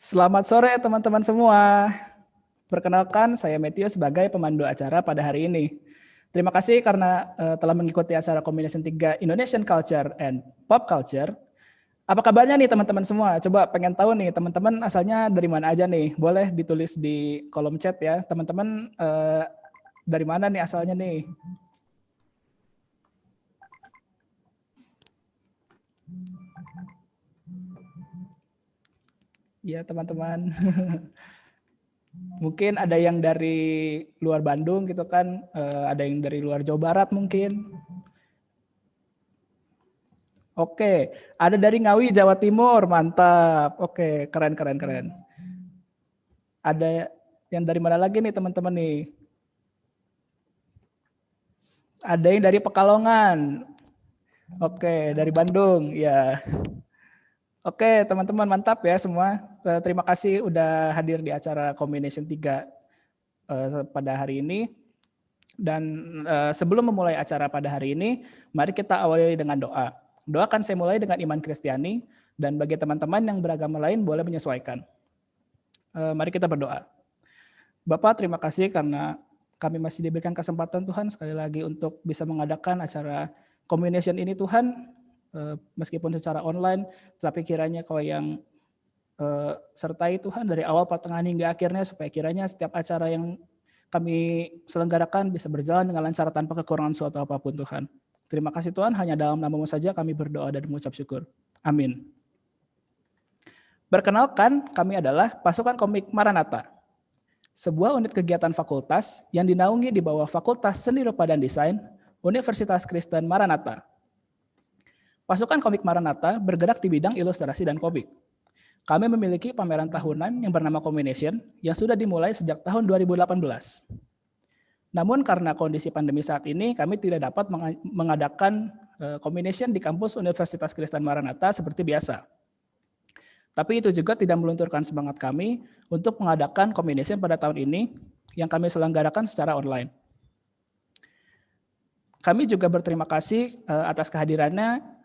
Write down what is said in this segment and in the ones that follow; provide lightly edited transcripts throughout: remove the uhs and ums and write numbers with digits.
Selamat sore teman-teman semua. Perkenalkan, saya Matthew sebagai pemandu acara pada hari ini. Terima kasih karena telah mengikuti acara Combination 3 Indonesian Culture and Pop Culture. Apa kabarnya nih teman-teman semua? Coba pengen tahu nih teman-teman asalnya dari mana aja nih? Boleh ditulis di kolom chat ya. Teman-teman dari mana nih asalnya nih? Ya teman-teman. Mungkin ada yang dari luar Bandung gitu kan, ada yang dari luar Jawa Barat mungkin. Oke, ada dari Ngawi, Jawa Timur, mantap. Oke, keren. Ada yang dari mana lagi nih teman-teman nih? Ada yang dari Pekalongan. Oke, dari Bandung, ya. Oke, teman-teman mantap ya semua. Terima kasih udah hadir di acara Combination 3 pada hari ini. Dan sebelum memulai acara pada hari ini, mari kita awali dengan doa. Doa akan saya mulai dengan iman Kristiani, dan bagi teman-teman yang beragama lain boleh menyesuaikan. Mari kita berdoa. Bapak, terima kasih karena kami masih diberikan kesempatan Tuhan sekali lagi untuk bisa mengadakan acara combination ini Tuhan, meskipun secara online, tapi kiranya Kau yang sertai Tuhan dari awal, pertengahan hingga akhirnya, supaya kiranya setiap acara yang kami selenggarakan bisa berjalan dengan lancar tanpa kekurangan suatu apapun Tuhan. Terima kasih Tuhan, hanya dalam nama-Mu saja kami berdoa dan mengucap syukur. Amin. Perkenalkan, kami adalah Pasukan Komik Maranatha, sebuah unit kegiatan fakultas yang dinaungi di bawah Fakultas Seni Rupa dan Desain Universitas Kristen Maranatha. Pasukan Komik Maranatha bergerak di bidang ilustrasi dan komik. Kami memiliki pameran tahunan yang bernama Combination yang sudah dimulai sejak tahun 2018. Namun karena kondisi pandemi saat ini, kami tidak dapat mengadakan Combination di kampus Universitas Kristen Maranatha seperti biasa. Tapi itu juga tidak melunturkan semangat kami untuk mengadakan Combination pada tahun ini yang kami selenggarakan secara online. Kami juga berterima kasih atas kehadirannya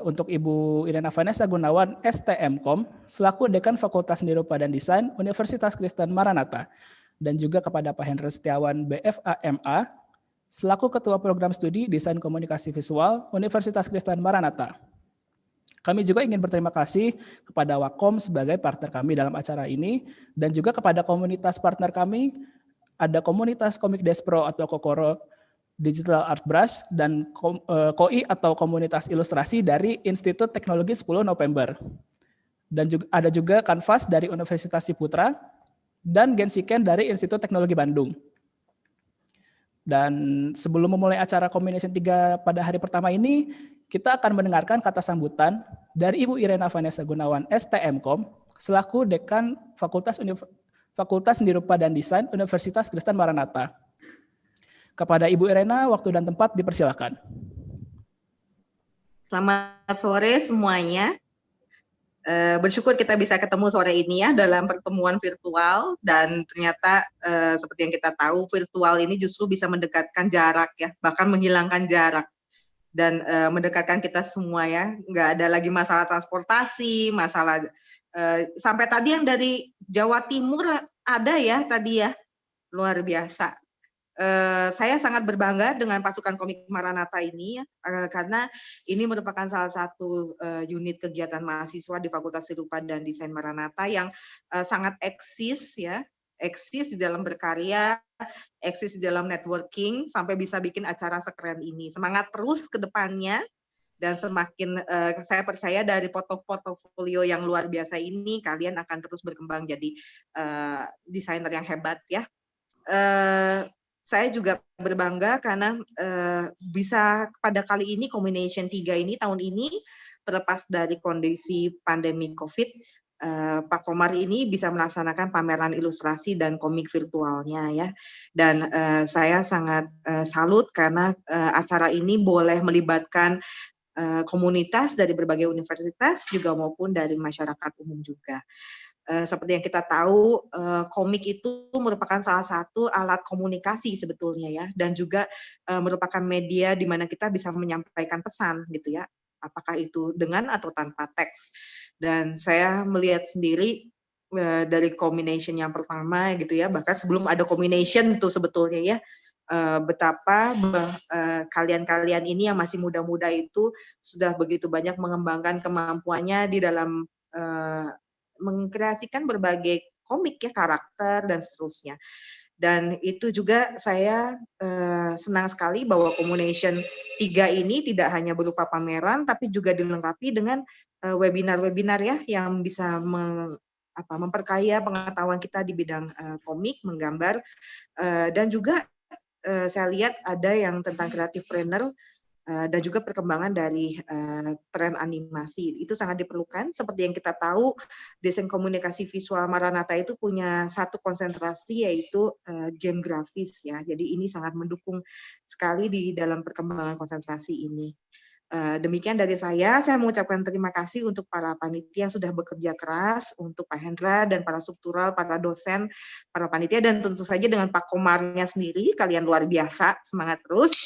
untuk Ibu Irena Vanessa Gunawan, STMkom, selaku Dekan Fakultas Seni Rupa dan Desain Universitas Kristen Maranatha, dan juga kepada Pak Hendra Setiawan, BFA/MA, selaku Ketua Program Studi Desain Komunikasi Visual Universitas Kristen Maranatha. Kami juga ingin berterima kasih kepada Wakom sebagai partner kami dalam acara ini, dan juga kepada komunitas partner kami, ada komunitas Komik Despro atau Kokoro, Digital Art Brush, dan KOI atau Komunitas Ilustrasi dari Institut Teknologi 10 November. Dan juga, ada juga Kanvas dari Universitas Ciputra, dan Gensiken dari Institut Teknologi Bandung. Dan sebelum memulai acara Combination 3 pada hari pertama ini, kita akan mendengarkan kata sambutan dari Ibu Irena Vanessa Gunawan, STMkom, selaku Dekan Fakultas Seni Rupa dan Desain Universitas Kristen Maranatha. Kepada Ibu Irena, waktu dan tempat dipersilakan. Selamat sore semuanya. Bersyukur kita bisa ketemu sore ini ya dalam pertemuan virtual, dan ternyata seperti yang kita tahu, virtual ini justru bisa mendekatkan jarak ya, bahkan menghilangkan jarak dan mendekatkan kita semua ya. Nggak ada lagi masalah transportasi, masalah sampai tadi yang dari Jawa Timur ada ya tadi ya, luar biasa. Saya sangat berbangga dengan Pasukan Komik Maranatha ini ya, karena ini merupakan salah satu unit kegiatan mahasiswa di Fakultas Seni Rupa dan Desain Maranatha yang sangat eksis ya, eksis di dalam berkarya, eksis di dalam networking, sampai bisa bikin acara sekeren ini. Semangat terus ke depannya, dan semakin saya percaya dari portofolio yang luar biasa ini, kalian akan terus berkembang jadi desainer yang hebat ya. Saya juga berbangga karena bisa pada kali ini Combination 3 ini tahun ini, terlepas dari kondisi pandemi COVID, Pak Komar ini bisa melaksanakan pameran ilustrasi dan komik virtualnya ya. Dan saya sangat salut karena acara ini boleh melibatkan komunitas dari berbagai universitas juga maupun dari masyarakat umum juga. Seperti yang kita tahu, komik itu merupakan salah satu alat komunikasi sebetulnya ya, dan juga merupakan media di mana kita bisa menyampaikan pesan gitu ya, apakah itu dengan atau tanpa teks. Dan saya melihat sendiri dari combination yang pertama gitu ya, bahkan sebelum ada combination tuh sebetulnya ya, betapa kalian-kalian ini yang masih muda-muda itu sudah begitu banyak mengembangkan kemampuannya di dalam mengkreasikan berbagai komik ya, karakter dan seterusnya. Dan itu juga saya senang sekali bahwa Combination 3 ini tidak hanya berupa pameran, tapi juga dilengkapi dengan webinar-webinar ya, yang bisa memperkaya pengetahuan kita di bidang komik, menggambar, dan juga saya lihat ada yang tentang creative planner dan juga perkembangan dari tren animasi. Itu sangat diperlukan. Seperti yang kita tahu, desain komunikasi visual Maranatha itu punya satu konsentrasi, yaitu game grafis ya. Jadi ini sangat mendukung sekali di dalam perkembangan konsentrasi ini. Demikian dari saya mengucapkan terima kasih untuk para panitia yang sudah bekerja keras, untuk Pak Hendra dan para struktural, para dosen, para panitia, dan tentu saja dengan Pak Komarnya sendiri, kalian luar biasa, semangat terus.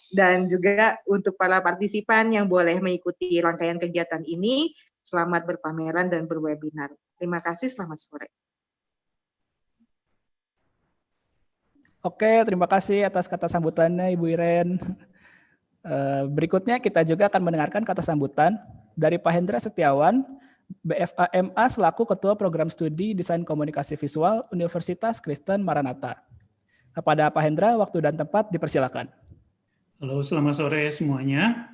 Dan juga untuk para partisipan yang boleh mengikuti rangkaian kegiatan ini, selamat berpameran dan berwebinar. Terima kasih, selamat sore. Oke, terima kasih atas kata sambutannya Ibu Iren. Berikutnya kita juga akan mendengarkan kata sambutan dari Pak Hendra Setiawan, BFA MA selaku Ketua Program Studi Desain Komunikasi Visual Universitas Kristen Maranatha. Kepada Pak Hendra, waktu dan tempat dipersilakan. Halo, selamat sore semuanya.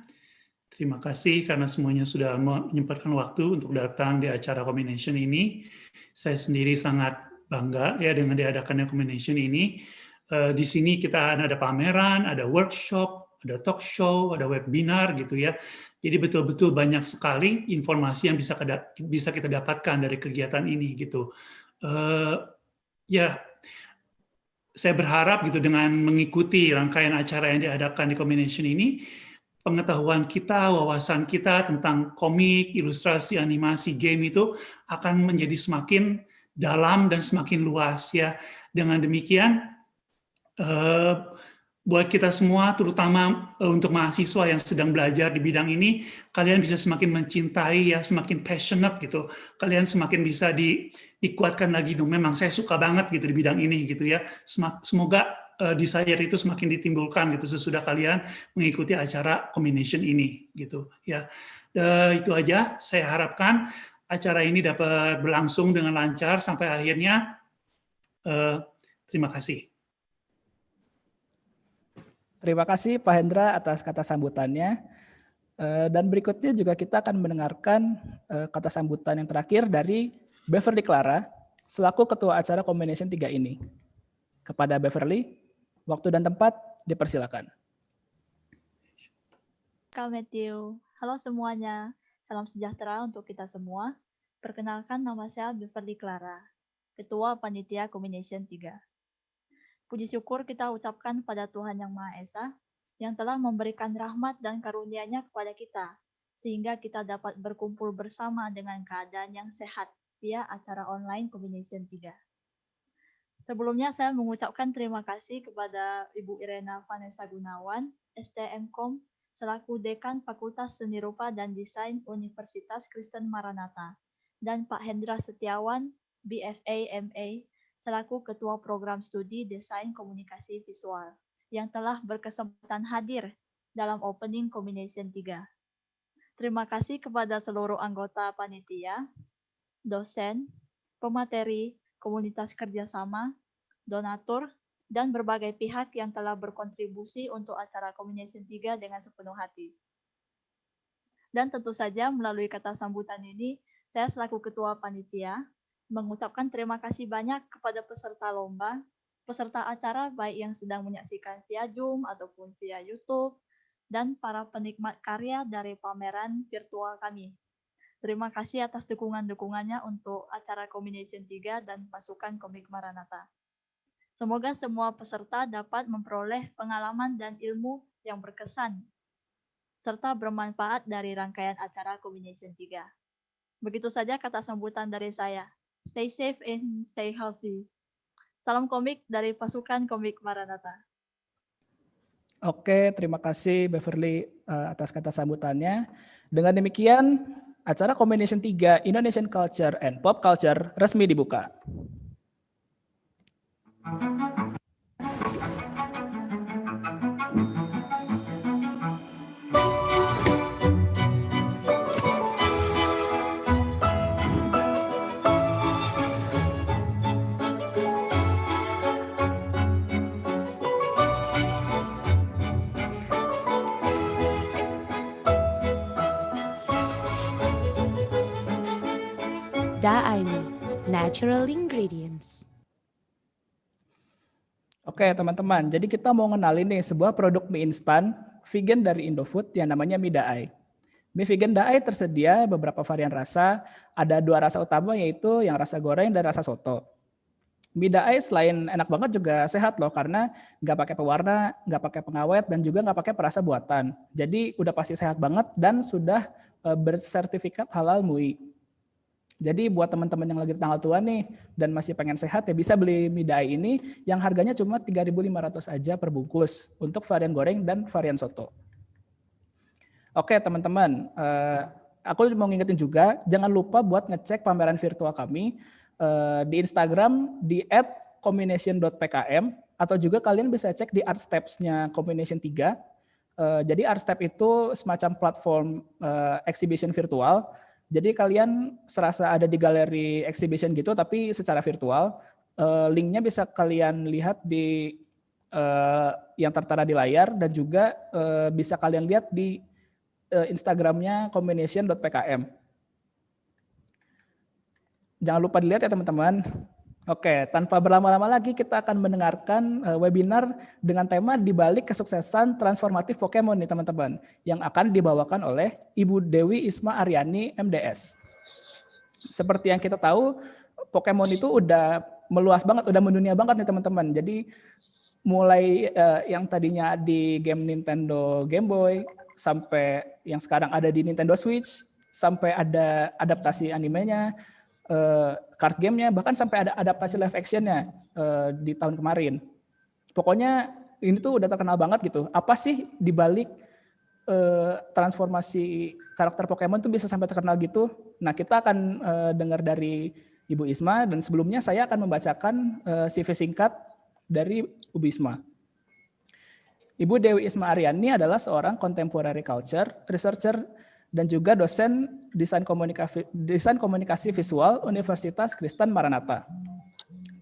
Terima kasih karena semuanya sudah menyempatkan waktu untuk datang di acara Combination ini. Saya sendiri sangat bangga ya dengan diadakannya Combination ini. Di sini kita ada pameran, ada workshop, ada talk show, ada webinar gitu ya. Jadi betul-betul banyak sekali informasi yang bisa kita dapatkan dari kegiatan ini gitu. Ya, saya berharap gitu dengan mengikuti rangkaian acara yang diadakan di Combination ini, pengetahuan kita, wawasan kita tentang komik, ilustrasi, animasi, game itu akan menjadi semakin dalam dan semakin luas ya. Dengan demikian, buat kita semua, terutama untuk mahasiswa yang sedang belajar di bidang ini, kalian bisa semakin mencintai ya, semakin passionate gitu. Kalian semakin bisa dikuatkan lagi. Memang saya suka banget gitu di bidang ini gitu ya. Semoga desire itu semakin ditimbulkan gitu sesudah kalian mengikuti acara Combination ini gitu ya. Itu aja. Saya harapkan acara ini dapat berlangsung dengan lancar sampai akhirnya. Terima kasih. Terima kasih Pak Hendra atas kata sambutannya. Dan berikutnya juga kita akan mendengarkan kata sambutan yang terakhir dari Beverly Clara selaku Ketua Acara Combination 3 ini. Kepada Beverly, waktu dan tempat dipersilakan. Kak Matthew, halo semuanya. Salam sejahtera untuk kita semua. Perkenalkan, nama saya Beverly Clara, Ketua Panitia Combination 3. Puji syukur kita ucapkan pada Tuhan Yang Maha Esa yang telah memberikan rahmat dan karunia-Nya kepada kita, sehingga kita dapat berkumpul bersama dengan keadaan yang sehat via acara online Combination 3. Sebelumnya saya mengucapkan terima kasih kepada Ibu Irena Vanessa Gunawan, STMkom, selaku Dekan Fakultas Seni Rupa dan Desain Universitas Kristen Maranatha, dan Pak Hendra Setiawan, BFA MA, selaku Ketua Program Studi Desain Komunikasi Visual, yang telah berkesempatan hadir dalam opening Combination 3. Terima kasih kepada seluruh anggota panitia, dosen, pemateri, komunitas kerjasama, donatur, dan berbagai pihak yang telah berkontribusi untuk acara Combination 3 dengan sepenuh hati. Dan tentu saja melalui kata sambutan ini, saya selaku Ketua Panitia mengucapkan terima kasih banyak kepada peserta lomba, peserta acara baik yang sedang menyaksikan via Zoom ataupun via YouTube, dan para penikmat karya dari pameran virtual kami. Terima kasih atas dukungan-dukungannya untuk acara Combination 3 dan pasukan komik Maranatha. Semoga semua peserta dapat memperoleh pengalaman dan ilmu yang berkesan, serta bermanfaat dari rangkaian acara Combination 3. Begitu saja kata sambutan dari saya. Stay safe and stay healthy. Salam komik dari pasukan komik Maranatha. Oke, terima kasih Beverly atas kata sambutannya. Dengan demikian, acara Combination 3 Indonesian Culture and Pop Culture resmi dibuka. Da-Ai-Mi, Natural Ingredients. Oke teman-teman, jadi kita mau ngenalin nih sebuah produk mie instan vegan dari Indofood yang namanya mie Da-Ai. Mie vegan Da-Ai tersedia beberapa varian rasa, ada 2 rasa utama yaitu yang rasa goreng dan rasa soto. Mie Da-Ai selain enak banget juga sehat loh karena nggak pakai pewarna, nggak pakai pengawet, dan juga nggak pakai perasa buatan. Jadi udah pasti sehat banget dan sudah bersertifikat halal MUI. Jadi buat teman-teman yang lagi di tanggal tua nih dan masih pengen sehat ya bisa beli mie Da-Ai ini yang harganya cuma 3.500 aja per bungkus untuk varian goreng dan varian soto. Oke teman-teman, aku mau ngingetin juga jangan lupa buat ngecek pameran virtual kami di Instagram di @combination.pkm atau juga kalian bisa cek di Artsteps-nya Combination 3. Jadi Artstep itu semacam platform exhibition virtual. Jadi kalian serasa ada di galeri exhibition gitu, tapi secara virtual. Linknya bisa kalian lihat di yang tertera di layar dan juga bisa kalian lihat di Instagramnya combination.pkm. Jangan lupa dilihat ya teman-teman. Oke, tanpa berlama-lama lagi kita akan mendengarkan webinar dengan tema di balik kesuksesan transformatif Pokemon nih teman-teman, yang akan dibawakan oleh Ibu Dewi Isma Aryani MDS. Seperti yang kita tahu, Pokemon itu udah meluas banget, udah mendunia banget nih teman-teman. Jadi mulai yang tadinya di game Nintendo Game Boy, sampai yang sekarang ada di Nintendo Switch, sampai ada adaptasi animenya, card game-nya, bahkan sampai ada adaptasi live action-nya di tahun kemarin. Pokoknya ini tuh udah terkenal banget gitu. Apa sih dibalik transformasi karakter Pokemon tuh bisa sampai terkenal gitu? Nah kita akan dengar dari Ibu Isma dan sebelumnya saya akan membacakan CV singkat dari Ibu Isma. Ibu Dewi Isma Aryani adalah seorang contemporary culture researcher dan juga dosen desain komunikasi visual Universitas Kristen Maranatha.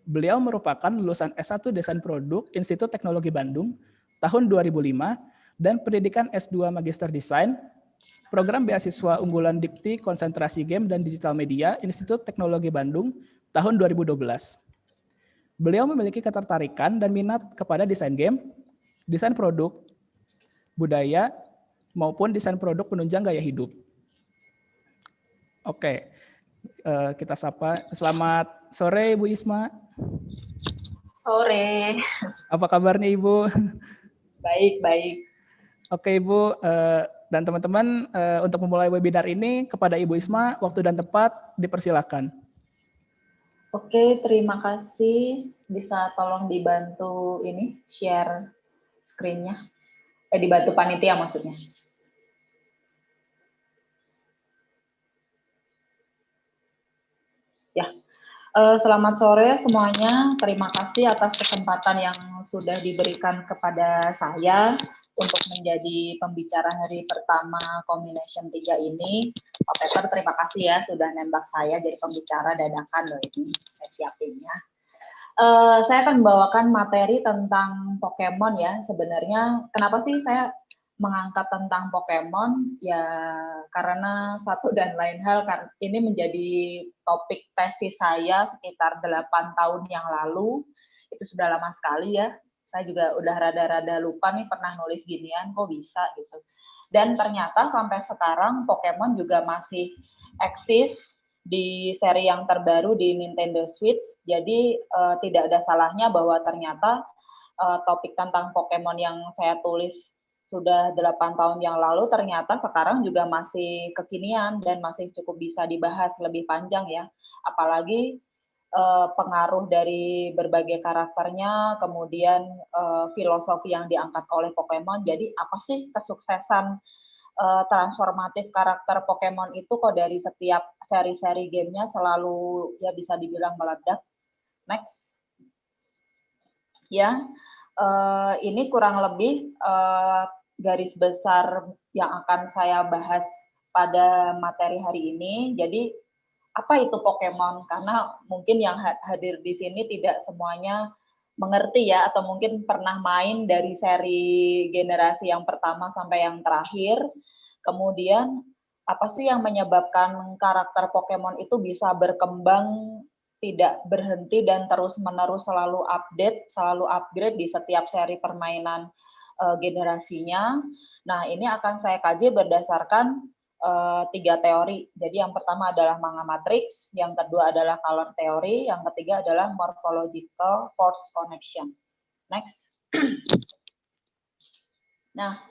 Beliau merupakan lulusan S1 Desain Produk Institut Teknologi Bandung tahun 2005 dan pendidikan S2 Magister Desain, program beasiswa unggulan Dikti Konsentrasi Game dan Digital Media Institut Teknologi Bandung tahun 2012. Beliau memiliki ketertarikan dan minat kepada desain game, desain produk, budaya, maupun desain produk penunjang gaya hidup. Oke, kita sapa. Selamat sore Ibu Isma. Sore. Apa kabarnya Ibu? Baik, baik. Oke Ibu, dan teman-teman untuk memulai webinar ini kepada Ibu Isma, waktu dan tempat dipersilakan. Oke, terima kasih. Bisa tolong dibantu ini, share screen-nya. Dibantu panitia maksudnya. Ya, selamat sore semuanya. Terima kasih atas kesempatan yang sudah diberikan kepada saya untuk menjadi pembicara hari pertama Combination 3 ini. Pak Peter, terima kasih ya sudah nembak saya jadi pembicara dadakan loh ini, saya siapinnya. Saya akan membawakan materi tentang Pokemon ya. Sebenarnya kenapa sih saya mengangkat tentang Pokemon? Ya karena satu dan lain hal, ini menjadi topik tesis saya sekitar 8 tahun yang lalu. Itu sudah lama sekali ya. Saya juga udah rada-rada lupa nih pernah nulis ginian, kok bisa gitu. Dan ternyata sampai sekarang Pokemon juga masih eksis di seri yang terbaru di Nintendo Switch. Jadi tidak ada salahnya bahwa ternyata topik tentang Pokemon yang saya tulis sudah 8 tahun yang lalu ternyata sekarang juga masih kekinian dan masih cukup bisa dibahas lebih panjang ya. Apalagi pengaruh dari berbagai karakternya, kemudian filosofi yang diangkat oleh Pokemon. Jadi apa sih kesuksesan transformatif karakter Pokemon itu kok dari setiap seri-seri gamenya selalu ya bisa dibilang meledak. Next. Ya, ini kurang lebih garis besar yang akan saya bahas pada materi hari ini. Jadi apa itu Pokemon? Karena mungkin yang hadir di sini tidak semuanya mengerti ya, atau mungkin pernah main dari seri generasi yang pertama sampai yang terakhir. Kemudian apa sih yang menyebabkan karakter Pokemon itu bisa berkembang, tidak berhenti dan terus-menerus selalu update, selalu upgrade di setiap seri permainan generasinya. Nah, ini akan saya kaji berdasarkan 3 teori. Jadi yang pertama adalah Manga Matrix, yang kedua adalah Color Theory, yang ketiga adalah Morphological Force Connection. Next. Nah,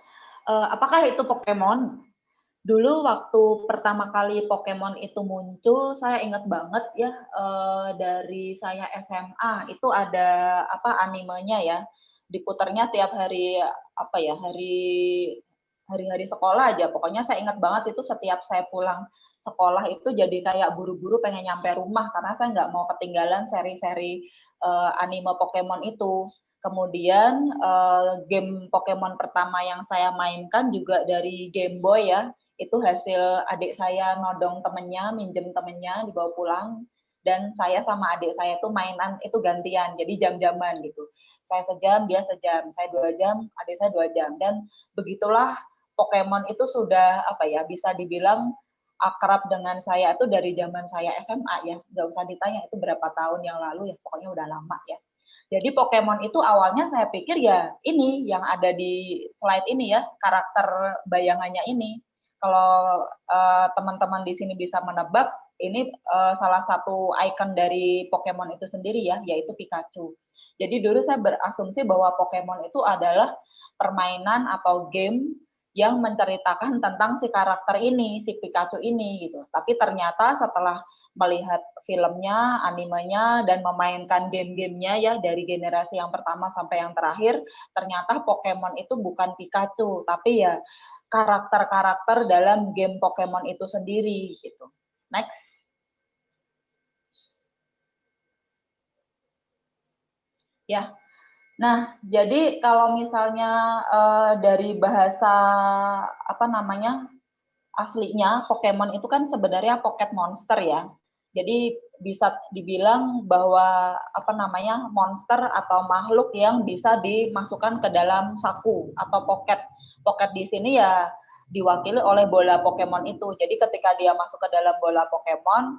apakah itu Pokemon? Dulu waktu pertama kali Pokemon itu muncul, saya ingat banget ya, dari saya SMA itu ada animenya ya, diputarnya tiap hari hari-hari sekolah aja. Pokoknya saya ingat banget itu setiap saya pulang sekolah itu jadi kayak buru-buru pengen nyampe rumah karena saya nggak mau ketinggalan seri-seri anime Pokemon itu. Kemudian game Pokemon pertama yang saya mainkan juga dari Game Boy ya. Itu hasil adik saya nodong temennya, minjem temennya, dibawa pulang. Dan saya sama adik saya itu mainan itu gantian, jadi jam-jaman gitu. Saya sejam, dia sejam, saya 2 jam, adik saya 2 jam. Dan begitulah Pokemon itu sudah bisa dibilang akrab dengan saya itu dari zaman saya SMA ya. Nggak usah ditanya itu berapa tahun yang lalu ya, pokoknya udah lama ya. Jadi Pokemon itu awalnya saya pikir ya ini yang ada di slide ini ya, karakter bayangannya ini. Kalau teman-teman di sini bisa menebak, ini salah satu ikon dari Pokemon itu sendiri ya, yaitu Pikachu. Jadi dulu saya berasumsi bahwa Pokemon itu adalah permainan atau game yang menceritakan tentang si karakter ini, si Pikachu ini gitu. Tapi ternyata setelah melihat filmnya, animenya, dan memainkan game-gamenya ya dari generasi yang pertama sampai yang terakhir, ternyata Pokemon itu bukan Pikachu, tapi ya karakter-karakter dalam game Pokemon itu sendiri gitu. Next. Ya. Nah, jadi kalau misalnya dari bahasa aslinya Pokemon itu kan sebenarnya pocket monster ya. Jadi bisa dibilang bahwa monster atau makhluk yang bisa dimasukkan ke dalam saku atau pocket. Pocket di sini ya diwakili oleh bola Pokemon itu. Jadi ketika dia masuk ke dalam bola Pokemon,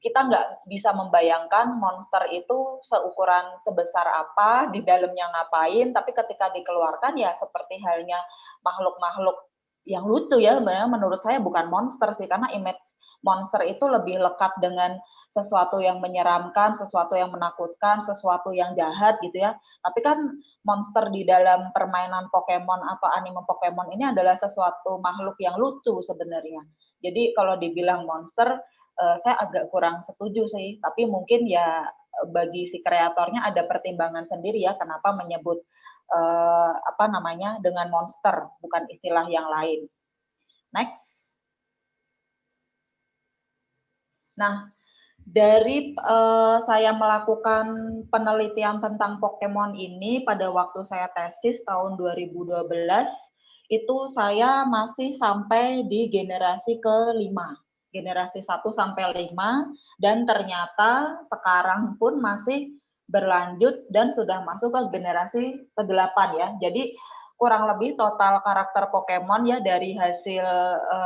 kita nggak bisa membayangkan monster itu seukuran sebesar apa, di dalamnya ngapain, tapi ketika dikeluarkan ya seperti halnya makhluk-makhluk yang lucu ya, sebenarnya menurut saya bukan monster sih, karena image monster itu lebih lekat dengan sesuatu yang menyeramkan, sesuatu yang menakutkan, sesuatu yang jahat gitu ya. Tapi kan monster di dalam permainan Pokemon atau anime Pokemon ini adalah sesuatu makhluk yang lucu sebenarnya. Jadi kalau dibilang monster, saya agak kurang setuju sih, tapi mungkin ya bagi si kreatornya ada pertimbangan sendiri ya kenapa menyebut dengan monster, bukan istilah yang lain. Next. Nah, dari saya melakukan penelitian tentang Pokemon ini pada waktu saya tesis tahun 2012, itu saya masih sampai di generasi ke-5. Generasi 1 sampai 5, dan ternyata sekarang pun masih berlanjut dan sudah masuk ke generasi ke-8 ya. Jadi kurang lebih total karakter Pokemon ya dari hasil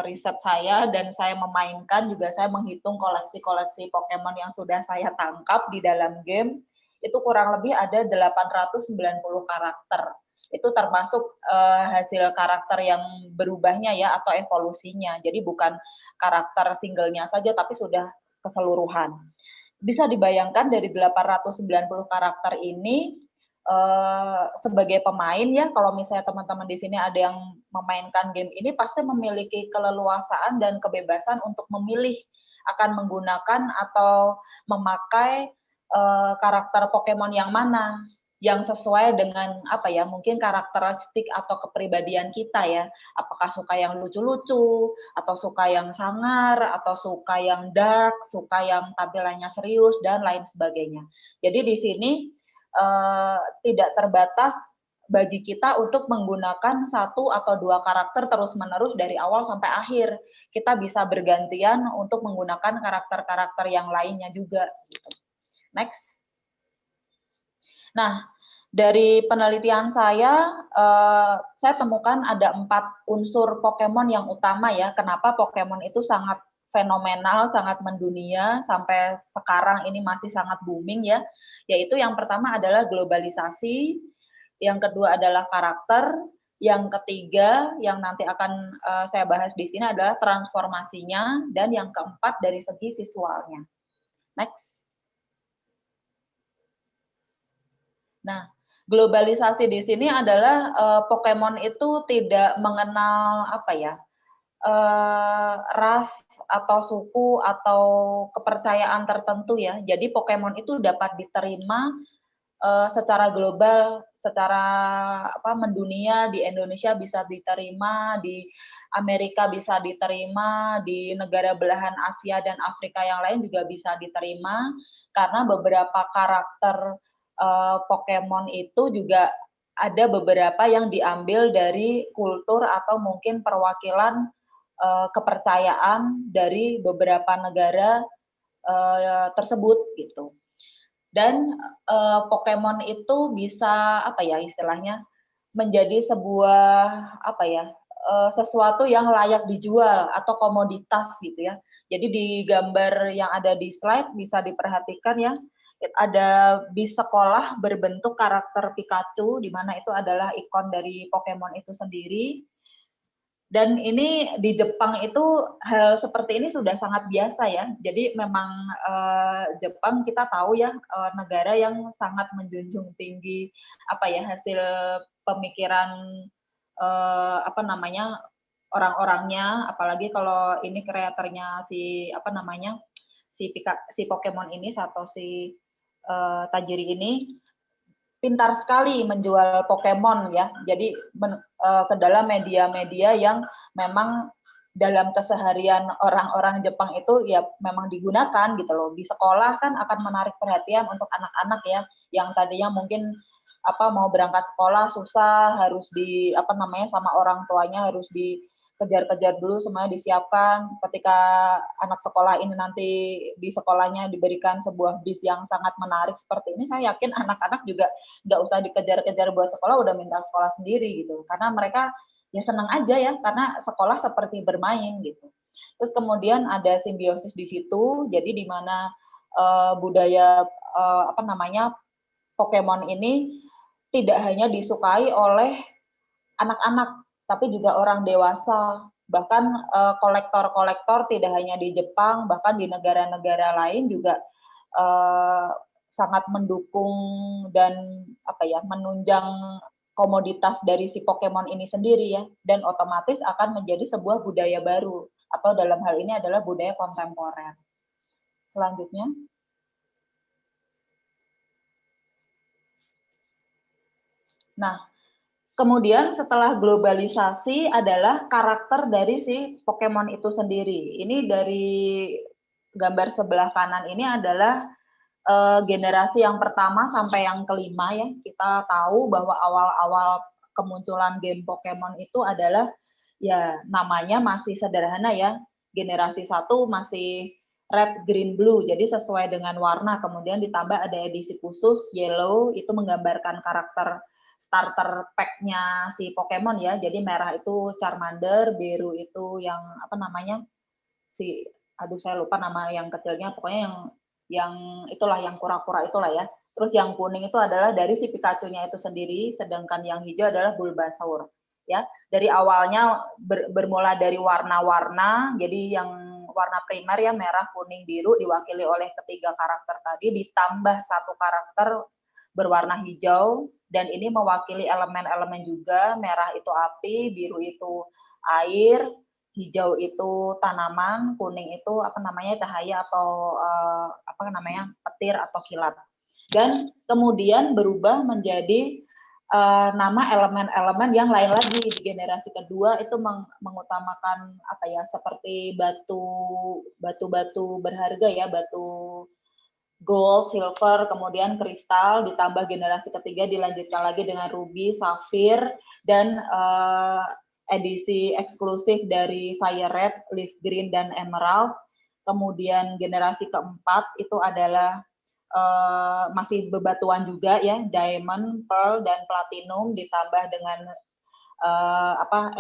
riset saya, dan saya memainkan juga, saya menghitung koleksi-koleksi Pokemon yang sudah saya tangkap di dalam game, itu kurang lebih ada 890 karakter. Itu termasuk hasil karakter yang berubahnya ya atau evolusinya. Jadi bukan karakter singlenya saja, tapi sudah keseluruhan. Bisa dibayangkan dari 890 karakter ini sebagai pemain ya, kalau misalnya teman-teman di sini ada yang memainkan game ini pasti memiliki keleluasaan dan kebebasan untuk memilih akan menggunakan atau memakai karakter Pokemon yang mana. yang sesuai dengan apa ya, mungkin karakteristik atau kepribadian kita ya. Apakah suka yang lucu-lucu, atau suka yang sangar, atau suka yang dark, suka yang tampilannya serius dan lain sebagainya. Jadi di sini tidak terbatas bagi kita untuk menggunakan 1 atau 2 karakter terus-menerus dari awal sampai akhir. Kita bisa bergantian untuk menggunakan karakter-karakter yang lainnya juga. Next. Nah, dari penelitian saya temukan ada 4 unsur Pokemon yang utama ya. Kenapa Pokemon itu sangat fenomenal, sangat mendunia, sampai sekarang ini masih sangat booming ya. Yaitu yang pertama adalah globalisasi, yang kedua adalah karakter, yang ketiga yang nanti akan saya bahas di sini adalah transformasinya, dan yang keempat dari segi visualnya. Next. Nah, globalisasi di sini adalah Pokemon itu tidak mengenal apa ya, ras atau suku atau kepercayaan tertentu ya. Jadi Pokemon itu dapat diterima secara global, secara mendunia. Di Indonesia bisa diterima, di Amerika bisa diterima, di negara belahan Asia dan Afrika yang lain juga bisa diterima, karena beberapa karakter Pokemon itu juga ada beberapa yang diambil dari kultur atau mungkin perwakilan kepercayaan dari beberapa negara tersebut gitu. Dan Pokemon itu bisa apa ya istilahnya menjadi sebuah apa ya sesuatu yang layak dijual atau komoditas gitu ya. Jadi di gambar yang ada di slide bisa diperhatikan ya, ada bis sekolah berbentuk karakter Pikachu, di mana itu adalah ikon dari Pokemon itu sendiri. Dan ini di Jepang itu hal seperti ini sudah sangat biasa ya. Jadi memang Jepang kita tahu ya negara yang sangat menjunjung tinggi apa ya hasil pemikiran orang-orangnya, apalagi kalau ini kreatornya si si Pokemon ini Satoshi Tajiri ini pintar sekali menjual Pokemon ya. Jadi ke dalam media-media yang memang dalam keseharian orang-orang Jepang itu ya memang digunakan gitu loh. Di sekolah kan akan menarik perhatian untuk anak-anak ya, yang tadinya mungkin mau berangkat sekolah susah, harus sama orang tuanya harus dikejar-kejar dulu, semuanya disiapkan. Ketika anak sekolah ini nanti di sekolahnya diberikan sebuah bis yang sangat menarik seperti ini, saya yakin anak-anak juga nggak usah dikejar-kejar buat sekolah, udah minta sekolah sendiri gitu. Karena mereka ya senang aja ya, karena sekolah seperti bermain gitu. Terus kemudian ada simbiosis di situ, jadi di mana budaya Pokemon ini tidak hanya disukai oleh anak-anak, tapi juga orang dewasa. Bahkan kolektor-kolektor tidak hanya di Jepang, bahkan di negara-negara lain juga sangat mendukung dan menunjang komoditas dari si Pokemon ini sendiri ya, dan otomatis akan menjadi sebuah budaya baru, atau dalam hal ini adalah budaya kontemporer. Selanjutnya. Nah, kemudian setelah globalisasi adalah karakter dari si Pokemon itu sendiri. Ini dari gambar sebelah kanan ini adalah generasi yang pertama sampai yang kelima ya. Kita tahu bahwa awal-awal kemunculan game Pokemon itu adalah ya namanya masih sederhana ya. Generasi 1 masih red, green, blue. Jadi sesuai dengan warna. Kemudian ditambah ada edisi khusus yellow, itu menggambarkan karakter starter pack-nya si Pokemon ya. Jadi merah itu Charmander, biru itu yang saya lupa nama yang kecilnya, pokoknya yang itulah, yang kura-kura itulah ya. Terus yang kuning itu adalah dari si Pikachu-nya itu sendiri, sedangkan yang hijau adalah Bulbasaur. Ya, dari awalnya bermula dari warna-warna, jadi yang warna primer ya merah, kuning, biru diwakili oleh ketiga karakter tadi, ditambah 1 karakter berwarna hijau, dan ini mewakili elemen-elemen juga. Merah itu api, biru itu air, hijau itu tanaman, kuning itu cahaya atau petir atau kilat. dan kemudian berubah menjadi nama elemen-elemen yang lain lagi. Di generasi kedua itu mengutamakan apa ya, seperti batu-batu berharga ya, batu gold, silver, kemudian kristal, ditambah generasi ketiga dilanjutkan lagi dengan ruby, safir, dan edisi eksklusif dari fire red, leaf green, dan emerald. Kemudian generasi keempat itu adalah masih bebatuan juga ya, diamond, pearl, dan platinum, ditambah dengan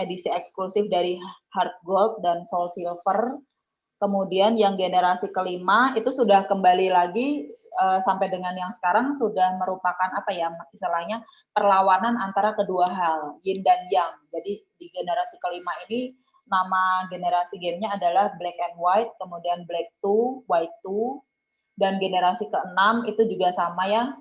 edisi eksklusif dari hard gold dan soul silver. Kemudian yang generasi kelima itu sudah kembali lagi sampai dengan yang sekarang sudah merupakan apa ya, istilahnya perlawanan antara kedua hal, yin dan yang. Jadi di generasi kelima ini nama generasi gamenya adalah Black and White, kemudian Black 2, White 2, dan generasi keenam itu juga sama ya,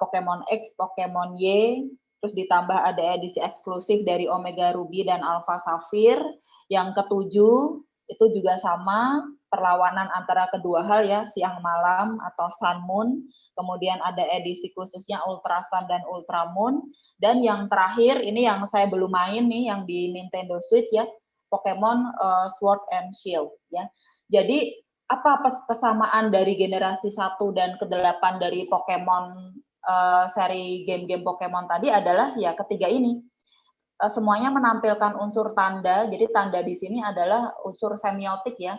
Pokemon X, Pokemon Y, terus ditambah ada edisi eksklusif dari Omega Ruby dan Alpha Sapphire. Yang ketujuh itu juga sama, perlawanan antara kedua hal ya, siang malam atau Sun Moon. Kemudian ada edisi khususnya Ultra Sun dan Ultra Moon. Dan yang terakhir ini yang saya belum main nih, yang di Nintendo Switch ya, Pokemon Sword and Shield ya. Jadi apa kesamaan dari generasi 1 dan ke-8 dari Pokemon seri game-game Pokemon tadi adalah ya ketiga ini. Semuanya menampilkan unsur tanda. Jadi tanda di sini adalah unsur semiotik ya.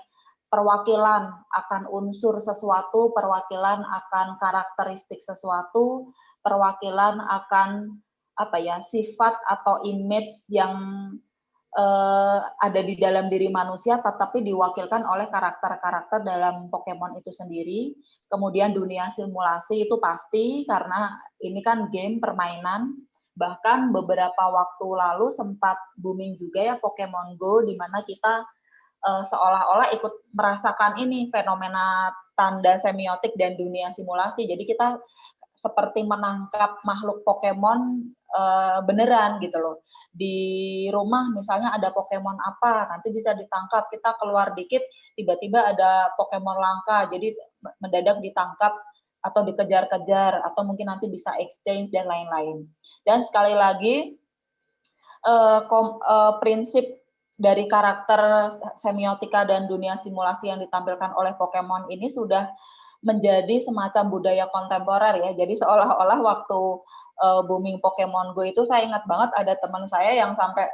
Perwakilan akan unsur sesuatu, perwakilan akan karakteristik sesuatu, perwakilan akan apa ya, sifat atau image yang ada di dalam diri manusia, tetapi diwakilkan oleh karakter-karakter dalam Pokemon itu sendiri. Kemudian dunia simulasi itu pasti, karena ini kan game permainan. Bahkan beberapa waktu lalu sempat booming juga ya Pokemon Go, di mana kita seolah-olah ikut merasakan ini fenomena tanda semiotik dan dunia simulasi. Jadi kita seperti menangkap makhluk Pokemon beneran gitu loh. Di rumah misalnya ada Pokemon apa, nanti bisa ditangkap, kita keluar dikit, tiba-tiba ada Pokemon langka, jadi mendadak ditangkap atau dikejar-kejar, atau mungkin nanti bisa exchange dan lain-lain. Dan sekali lagi, prinsip dari karakter semiotika dan dunia simulasi yang ditampilkan oleh Pokemon ini sudah menjadi semacam budaya kontemporer ya. Jadi seolah-olah waktu booming Pokemon Go itu saya ingat banget ada teman saya yang sampai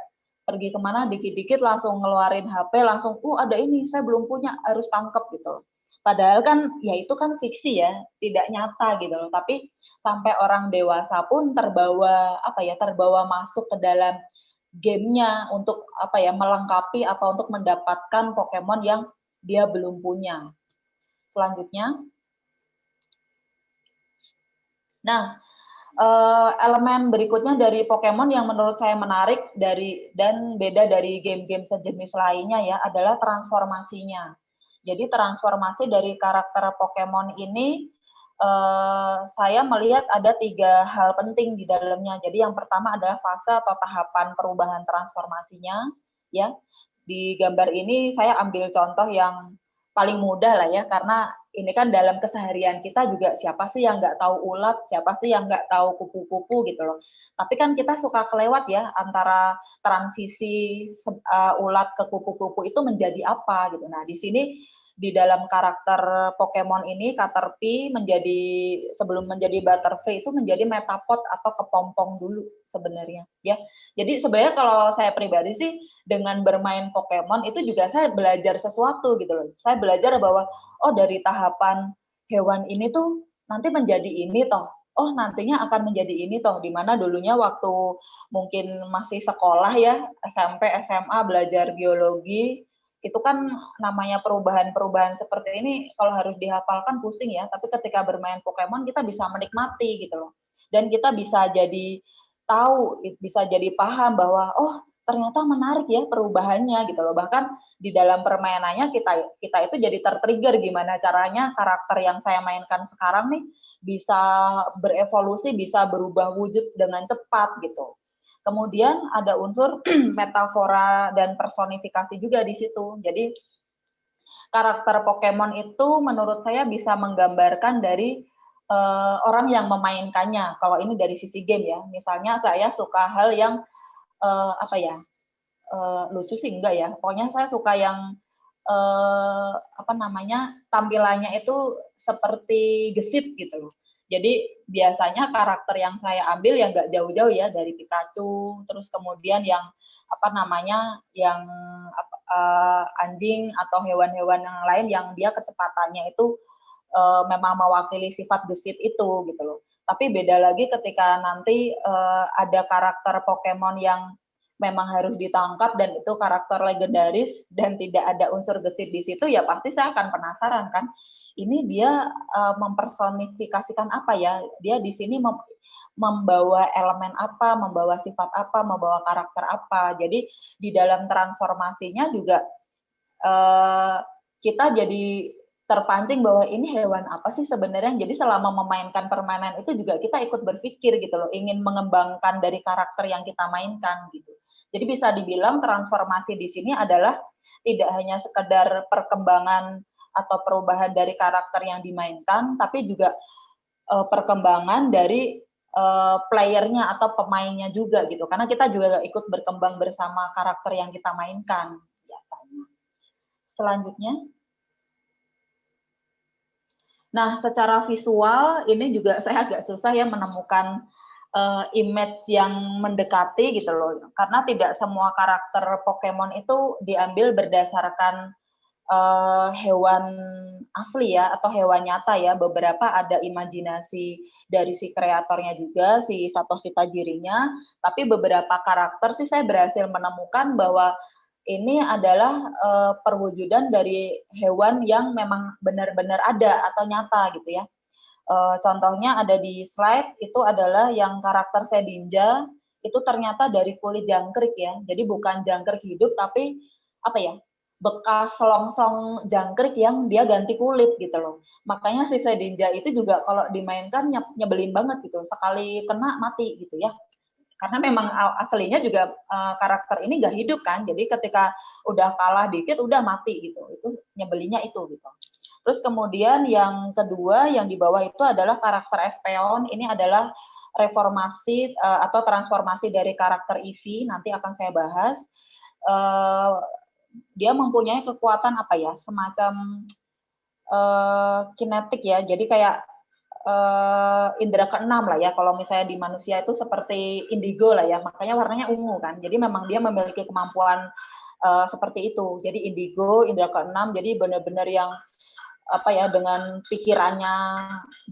pergi kemana dikit-dikit langsung ngeluarin HP, langsung ada ini saya belum punya, harus tangkep gitu. Padahal kan ya itu kan fiksi ya, tidak nyata gitu loh. Tapi sampai orang dewasa pun terbawa terbawa masuk ke dalam gamenya untuk melengkapi atau untuk mendapatkan Pokemon yang dia belum punya. Selanjutnya. Nah, elemen berikutnya dari Pokemon yang menurut saya menarik dan beda dari game-game sejenis lainnya ya adalah transformasinya. Jadi transformasi dari karakter Pokemon ini saya melihat ada 3 hal penting di dalamnya. Jadi yang pertama adalah fase atau tahapan perubahan transformasinya ya. Di gambar ini saya ambil contoh yang paling mudah lah ya, karena ini kan dalam keseharian kita juga siapa sih yang nggak tahu ulat, siapa sih yang nggak tahu kupu-kupu gitu loh. Tapi kan kita suka kelewat ya antara transisi ulat ke kupu-kupu itu menjadi apa gitu. Nah di sini di dalam karakter Pokemon ini Caterpie sebelum menjadi Butterfree itu menjadi Metapod atau kepompong dulu sebenarnya ya. Jadi sebenarnya kalau saya pribadi sih dengan bermain Pokemon itu juga saya belajar sesuatu gitu loh. Saya belajar bahwa dari tahapan hewan ini tuh nanti menjadi ini toh. Nantinya akan menjadi ini toh, dimana dulunya waktu mungkin masih sekolah ya, SMP, SMA belajar biologi, itu kan namanya perubahan-perubahan seperti ini kalau harus dihafalkan pusing ya, tapi ketika bermain Pokemon kita bisa menikmati gitu loh. Dan kita bisa jadi tahu, bisa jadi paham bahwa ternyata menarik ya perubahannya gitu loh. Bahkan di dalam permainannya kita itu jadi tertrigger gimana caranya karakter yang saya mainkan sekarang nih bisa berevolusi, bisa berubah wujud dengan cepat gitu. Kemudian ada unsur metafora dan personifikasi juga di situ. Jadi karakter Pokemon itu menurut saya bisa menggambarkan dari orang yang memainkannya. Kalau ini dari sisi game ya, misalnya saya suka hal yang apa ya, lucu sih enggak ya, pokoknya saya suka yang apa namanya, tampilannya itu seperti gesit gitu loh. Jadi biasanya karakter yang saya ambil yang nggak jauh-jauh ya dari Pikachu, terus kemudian yang apa namanya, yang anjing atau hewan-hewan yang lain yang dia kecepatannya itu memang mewakili sifat gesit itu gitu loh. Tapi beda lagi ketika nanti ada karakter Pokemon yang memang harus ditangkap dan itu karakter legendaris dan tidak ada unsur gesit di situ, ya pasti saya akan penasaran kan. Ini dia mempersonifikasikan apa ya? Dia di sini membawa elemen apa, membawa sifat apa, membawa karakter apa. Jadi di dalam transformasinya juga kita jadi terpancing bahwa ini hewan apa sih sebenarnya. Jadi selama memainkan permainan itu juga kita ikut berpikir gitu loh, ingin mengembangkan dari karakter yang kita mainkan gitu. Jadi bisa dibilang transformasi di sini adalah tidak hanya sekedar perkembangan atau perubahan dari karakter yang dimainkan, tapi juga perkembangan dari playernya atau pemainnya juga gitu. Karena kita juga ikut berkembang bersama karakter yang kita mainkan biasanya. Selanjutnya. Nah, secara visual ini juga saya agak susah ya menemukan image yang mendekati gitu loh. Karena tidak semua karakter Pokemon itu diambil berdasarkan hewan asli ya atau hewan nyata ya. Beberapa ada imajinasi dari si kreatornya juga, si Satoshi Tajirinya. Tapi beberapa karakter sih saya berhasil menemukan bahwa ini adalah perwujudan dari hewan yang memang benar-benar ada atau nyata gitu ya. Contohnya ada di slide itu adalah yang karakter Shedinja itu ternyata dari kulit jangkrik ya. Jadi bukan jangkrik hidup tapi apa ya? Bekas selongsong jangkrik yang dia ganti kulit gitu loh. Makanya si Shedinja itu juga kalau dimainkan nyebelin banget gitu. Sekali kena mati gitu ya. Karena memang aslinya juga karakter ini nggak hidup kan, jadi ketika udah kalah dikit udah mati gitu, itu nyebelinnya itu gitu. Terus kemudian yang kedua yang di bawah itu adalah karakter Espeon, ini adalah reformasi atau transformasi dari karakter Eevee, nanti akan saya bahas. Dia mempunyai kekuatan apa ya, semacam kinetik ya, jadi kayak indera keenam lah ya, kalau misalnya di manusia itu seperti indigo lah ya, makanya warnanya ungu kan, jadi memang dia memiliki kemampuan seperti itu, jadi indigo, indera keenam, jadi benar-benar yang apa ya, dengan pikirannya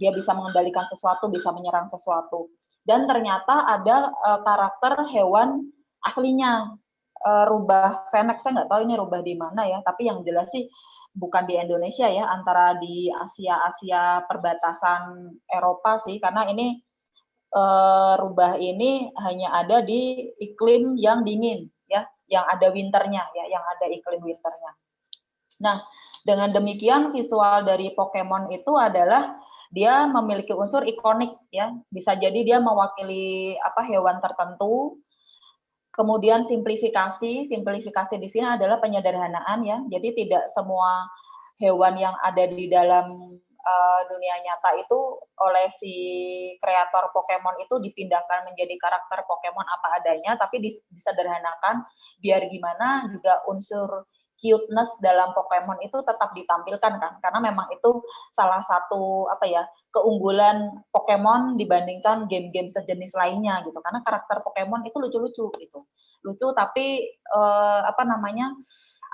dia bisa mengendalikan sesuatu, bisa menyerang sesuatu, dan ternyata ada karakter hewan aslinya, rubah Fennec, saya nggak tahu ini rubah di mana ya, tapi yang jelas sih bukan di Indonesia ya, antara di Asia perbatasan Eropa sih, karena ini rubah ini hanya ada di iklim yang dingin ya, yang ada winternya ya, yang ada iklim winternya. Nah, dengan demikian visual dari Pokemon itu adalah dia memiliki unsur ikonik ya, bisa jadi dia mewakili apa hewan tertentu. Kemudian simplifikasi di sini adalah penyederhanaan ya. Jadi tidak semua hewan yang ada di dalam dunia nyata itu oleh si kreator Pokemon itu dipindahkan menjadi karakter Pokemon apa adanya, tapi disederhanakan biar gimana juga unsur cuteness dalam Pokemon itu tetap ditampilkan kan, karena memang itu salah satu apa ya, keunggulan Pokemon dibandingkan game-game sejenis lainnya gitu, karena karakter Pokemon itu lucu-lucu gitu, lucu tapi apa namanya,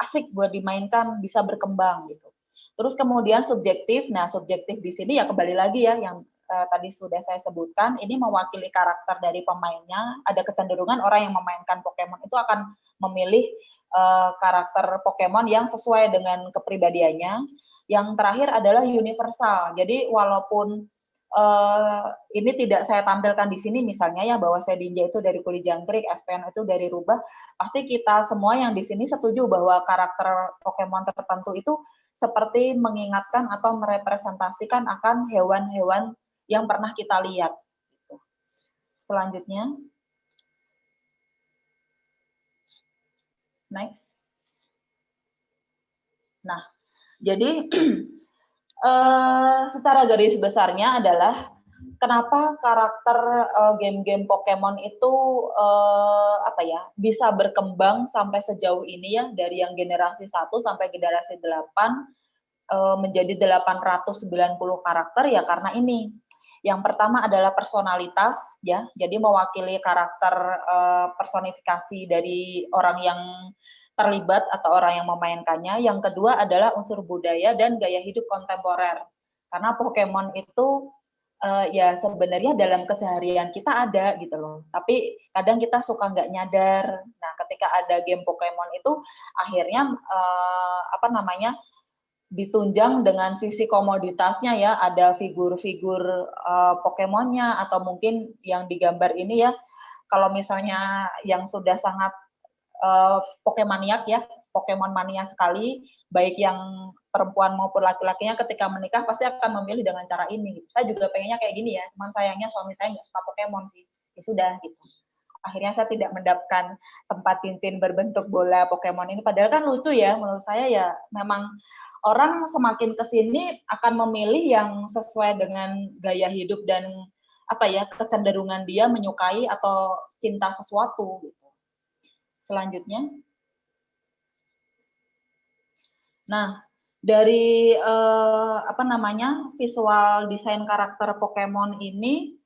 asik buat dimainkan, bisa berkembang gitu. Terus kemudian subjektif, nah subjektif di sini ya kembali lagi ya yang tadi sudah saya sebutkan, ini mewakili karakter dari pemainnya, ada kecenderungan orang yang memainkan Pokemon itu akan memilih karakter Pokemon yang sesuai dengan kepribadiannya. Yang terakhir adalah universal. Jadi walaupun ini tidak saya tampilkan di sini misalnya ya bahwa Shedinja itu dari kulit jangkrik, Espeon itu dari rubah, pasti kita semua yang di sini setuju bahwa karakter Pokemon tertentu itu seperti mengingatkan atau merepresentasikan akan hewan-hewan yang pernah kita lihat. Selanjutnya. Next. Nah, jadi Secara garis besarnya adalah kenapa karakter game-game Pokemon itu bisa berkembang sampai sejauh ini ya, dari yang generasi 1 sampai generasi 8 menjadi 890 karakter ya, karena ini. Yang pertama adalah personalitas ya, jadi mewakili karakter personifikasi dari orang yang terlibat atau orang yang memainkannya. Yang kedua adalah unsur budaya dan gaya hidup kontemporer. Karena Pokemon itu ya sebenarnya dalam keseharian kita ada gitu loh. Tapi kadang kita suka nggak nyadar. Nah, ketika ada game Pokemon itu akhirnya ditunjang dengan sisi komoditasnya ya, ada figur-figur Pokemonnya, atau mungkin yang digambar ini ya, kalau misalnya yang sudah sangat Pokemaniak ya, Pokemon mania sekali, baik yang perempuan maupun laki-lakinya ketika menikah pasti akan memilih dengan cara ini. Saya juga pengennya kayak gini ya, cuman sayangnya suami saya nggak suka Pokemon sih. Ya sudah gitu. Akhirnya saya tidak mendapatkan tempat cincin berbentuk bola Pokemon ini. Padahal kan lucu ya, menurut saya ya memang orang semakin kesini akan memilih yang sesuai dengan gaya hidup dan kecenderungan dia menyukai atau cinta sesuatu. Gitu. Selanjutnya, nah dari visual desain karakter Pokemon ini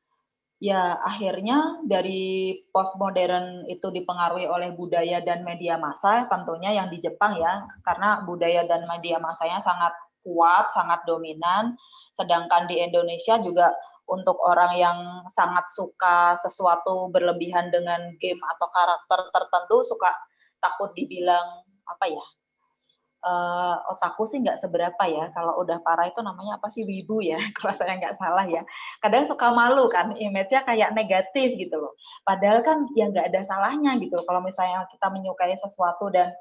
ya akhirnya dari postmodern itu dipengaruhi oleh budaya dan media massa, tentunya yang di Jepang ya, karena budaya dan media massanya sangat kuat, sangat dominan, sedangkan di Indonesia juga untuk orang yang sangat suka sesuatu berlebihan dengan game atau karakter tertentu, suka takut dibilang otaku sih nggak seberapa ya, kalau udah parah itu namanya apa sih, wibu ya, kalau saya nggak salah ya. Kadang suka malu kan, image-nya kayak negatif gitu loh. Padahal kan ya nggak ada salahnya gitu, kalau misalnya kita menyukai sesuatu dan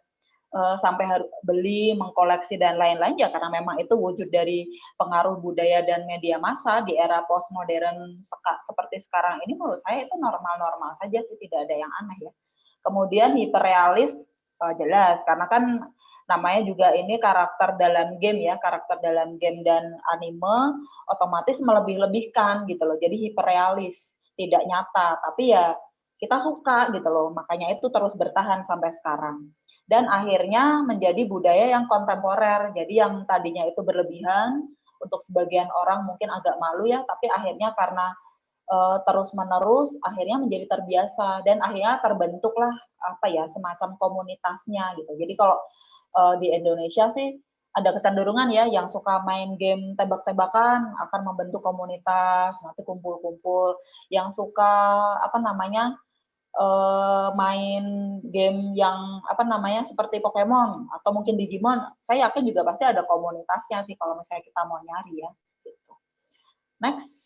sampai harus beli, mengkoleksi dan lain-lain ya karena memang itu wujud dari pengaruh budaya dan media massa di era postmodern seperti sekarang ini. Menurut saya itu normal-normal saja sih, tidak ada yang aneh ya. Kemudian hiperrealis jelas, karena kan namanya juga ini karakter dalam game ya, karakter dalam game dan anime otomatis melebih-lebihkan gitu loh, jadi hiperrealis, tidak nyata, tapi ya kita suka gitu loh, makanya itu terus bertahan sampai sekarang. Dan akhirnya menjadi budaya yang kontemporer, jadi yang tadinya itu berlebihan, untuk sebagian orang mungkin agak malu ya, tapi akhirnya karena terus-menerus akhirnya menjadi terbiasa, dan akhirnya terbentuklah semacam komunitasnya gitu. Jadi kalau di Indonesia sih ada kecenderungan ya, yang suka main game tebak-tebakan akan membentuk komunitas, nanti kumpul-kumpul. Yang suka main game yang seperti Pokemon atau mungkin Digimon, saya yakin juga pasti ada komunitasnya sih kalau misalnya kita mau nyari ya. Gitu. Next.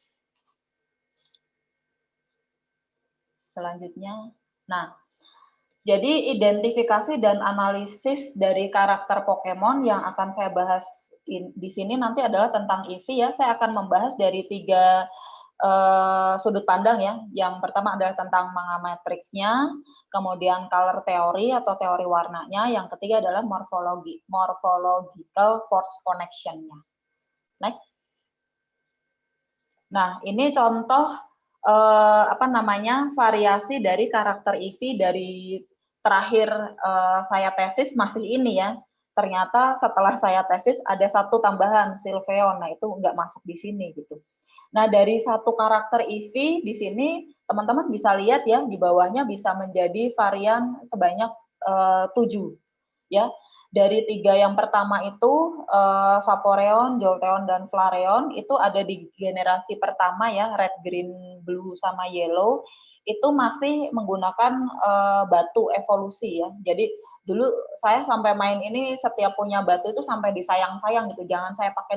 Selanjutnya, nah, jadi identifikasi dan analisis dari karakter Pokemon yang akan saya bahas di sini nanti adalah tentang Eevee ya. Saya akan membahas dari 3 sudut pandang ya. Yang pertama adalah tentang manga matriksnya, kemudian color theory atau teori warnanya, yang ketiga adalah morphological force connection-nya. Next. Nah, ini contoh variasi dari karakter Eevee dari terakhir saya tesis masih ini ya. Ternyata setelah saya tesis ada satu tambahan, Sylveon. Nah, itu nggak masuk di sini gitu. Nah, dari satu karakter Eevee di sini teman-teman bisa lihat ya, di bawahnya bisa menjadi varian sebanyak 7 ya. Dari 3 yang pertama itu Vaporeon, Jolteon, dan Flareon itu ada di generasi pertama ya, red, green, blue, sama yellow, itu masih menggunakan batu evolusi ya. Jadi dulu saya sampai main ini setiap punya batu itu sampai disayang-sayang gitu, jangan saya pakai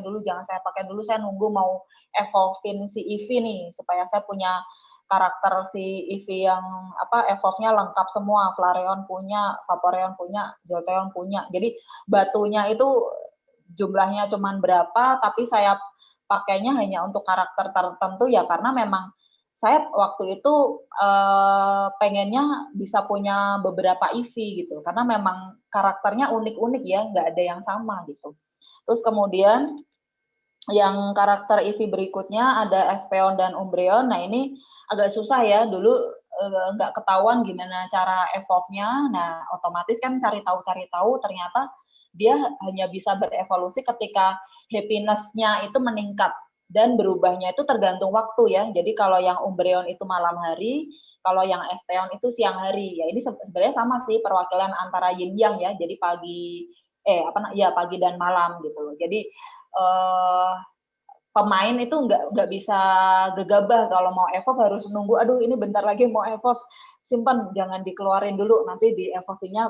dulu, saya nunggu mau evolve-in si Eevee nih supaya saya punya karakter si Eevee yang evolve-nya lengkap semua, Flareon punya, Vaporeon punya, Jolteon punya. Jadi batunya itu jumlahnya cuman berapa, tapi saya pakainya hanya untuk karakter tertentu ya, karena memang saya waktu itu pengennya bisa punya beberapa Eevee gitu, karena memang karakternya unik-unik ya, nggak ada yang sama gitu. Terus kemudian yang karakter Eevee berikutnya ada Espeon dan Umbreon. Nah ini agak susah ya, dulu nggak ketahuan gimana cara evolve-nya. Nah otomatis kan cari tahu ternyata dia hanya bisa berevolusi ketika happiness-nya itu meningkat, dan berubahnya itu tergantung waktu ya. Jadi kalau yang Umbreon itu malam hari, kalau yang Espeon itu siang hari. Ya ini sebenarnya sama sih, perwakilan antara yin yang ya. Jadi pagi pagi dan malam gitu loh. Jadi pemain itu nggak bisa gegabah kalau mau evolve, harus nunggu, aduh ini bentar lagi mau evolve, simpan, jangan dikeluarin dulu, nanti di evolve-nya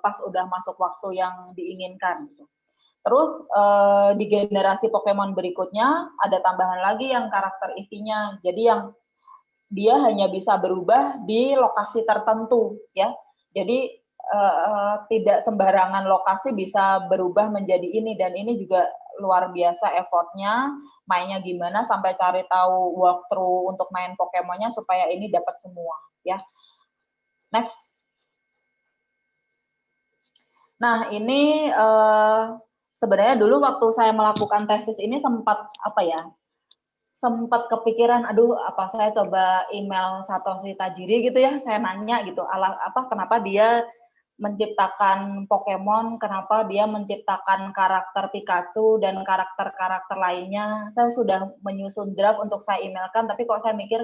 pas udah masuk waktu yang diinginkan gitu. Terus di generasi Pokemon berikutnya ada tambahan lagi yang karakter Eevee-nya. Jadi yang dia hanya bisa berubah di lokasi tertentu ya. Jadi tidak sembarangan lokasi bisa berubah menjadi ini, dan ini juga luar biasa effortnya, mainnya gimana sampai cari tahu walkthrough untuk main Pokemonnya supaya ini dapat semua ya. Next. Nah ini sebenarnya dulu waktu saya melakukan tesis ini sempat kepikiran, aduh apa saya coba email Satoshi Tajiri gitu ya, saya nanya gitu, kenapa dia menciptakan Pokemon, kenapa dia menciptakan karakter Pikachu dan karakter-karakter lainnya. Saya sudah menyusun draft untuk saya emailkan, tapi kok saya mikir,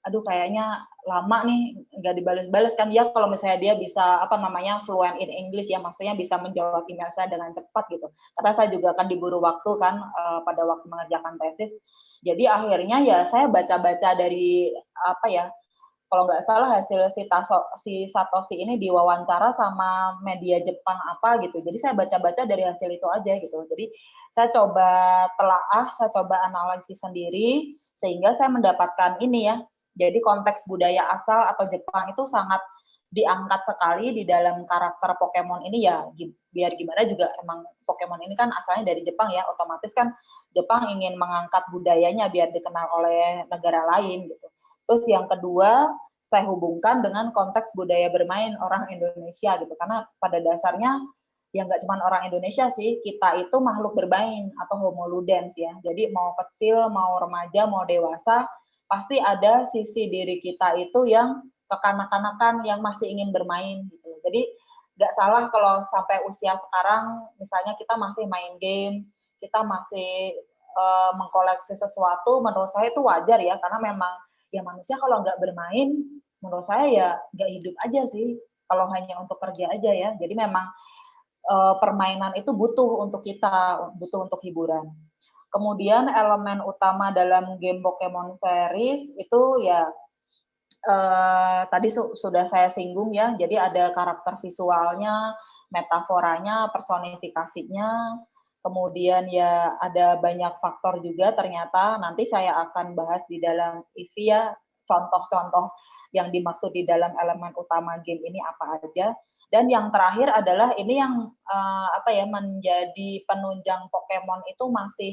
aduh kayaknya lama nih, nggak dibales-bales kan. Ya kalau misalnya dia bisa fluent in English ya, maksudnya bisa menjawab email saya dengan cepat gitu. Karena saya juga akan diburu waktu kan pada waktu mengerjakan tesis. Jadi akhirnya ya saya baca-baca dari kalau nggak salah hasil si Satoshi ini diwawancara sama media Jepang gitu. Jadi saya baca-baca dari hasil itu aja gitu. Jadi saya coba telaah, saya coba analisis sendiri, sehingga saya mendapatkan ini ya. Jadi konteks budaya asal atau Jepang itu sangat diangkat sekali di dalam karakter Pokemon ini ya. Biar gimana juga emang Pokemon ini kan asalnya dari Jepang ya, otomatis kan Jepang ingin mengangkat budayanya biar dikenal oleh negara lain gitu. Terus yang kedua, saya hubungkan dengan konteks budaya bermain orang Indonesia gitu, karena pada dasarnya ya nggak cuma orang Indonesia sih, kita itu makhluk bermain atau homo ludens ya. Jadi mau kecil, mau remaja, mau dewasa, pasti ada sisi diri kita itu yang kekanak-kanakan, yang masih ingin bermain gitu. Jadi nggak salah kalau sampai usia sekarang, misalnya kita masih main game, kita masih mengkoleksi sesuatu, menurut saya itu wajar ya, karena memang ya manusia kalau nggak bermain, menurut saya ya nggak hidup aja sih, kalau hanya untuk kerja aja ya. Jadi memang permainan itu butuh untuk kita, butuh untuk hiburan. Kemudian elemen utama dalam game Pokemon series itu ya tadi sudah saya singgung ya, jadi ada karakter visualnya, metaforanya, personifikasinya, kemudian ya ada banyak faktor juga ternyata, nanti saya akan bahas di dalam Eevee ya, contoh-contoh yang dimaksud di dalam elemen utama game ini apa aja. Dan yang terakhir adalah ini yang menjadi penunjang Pokemon itu masih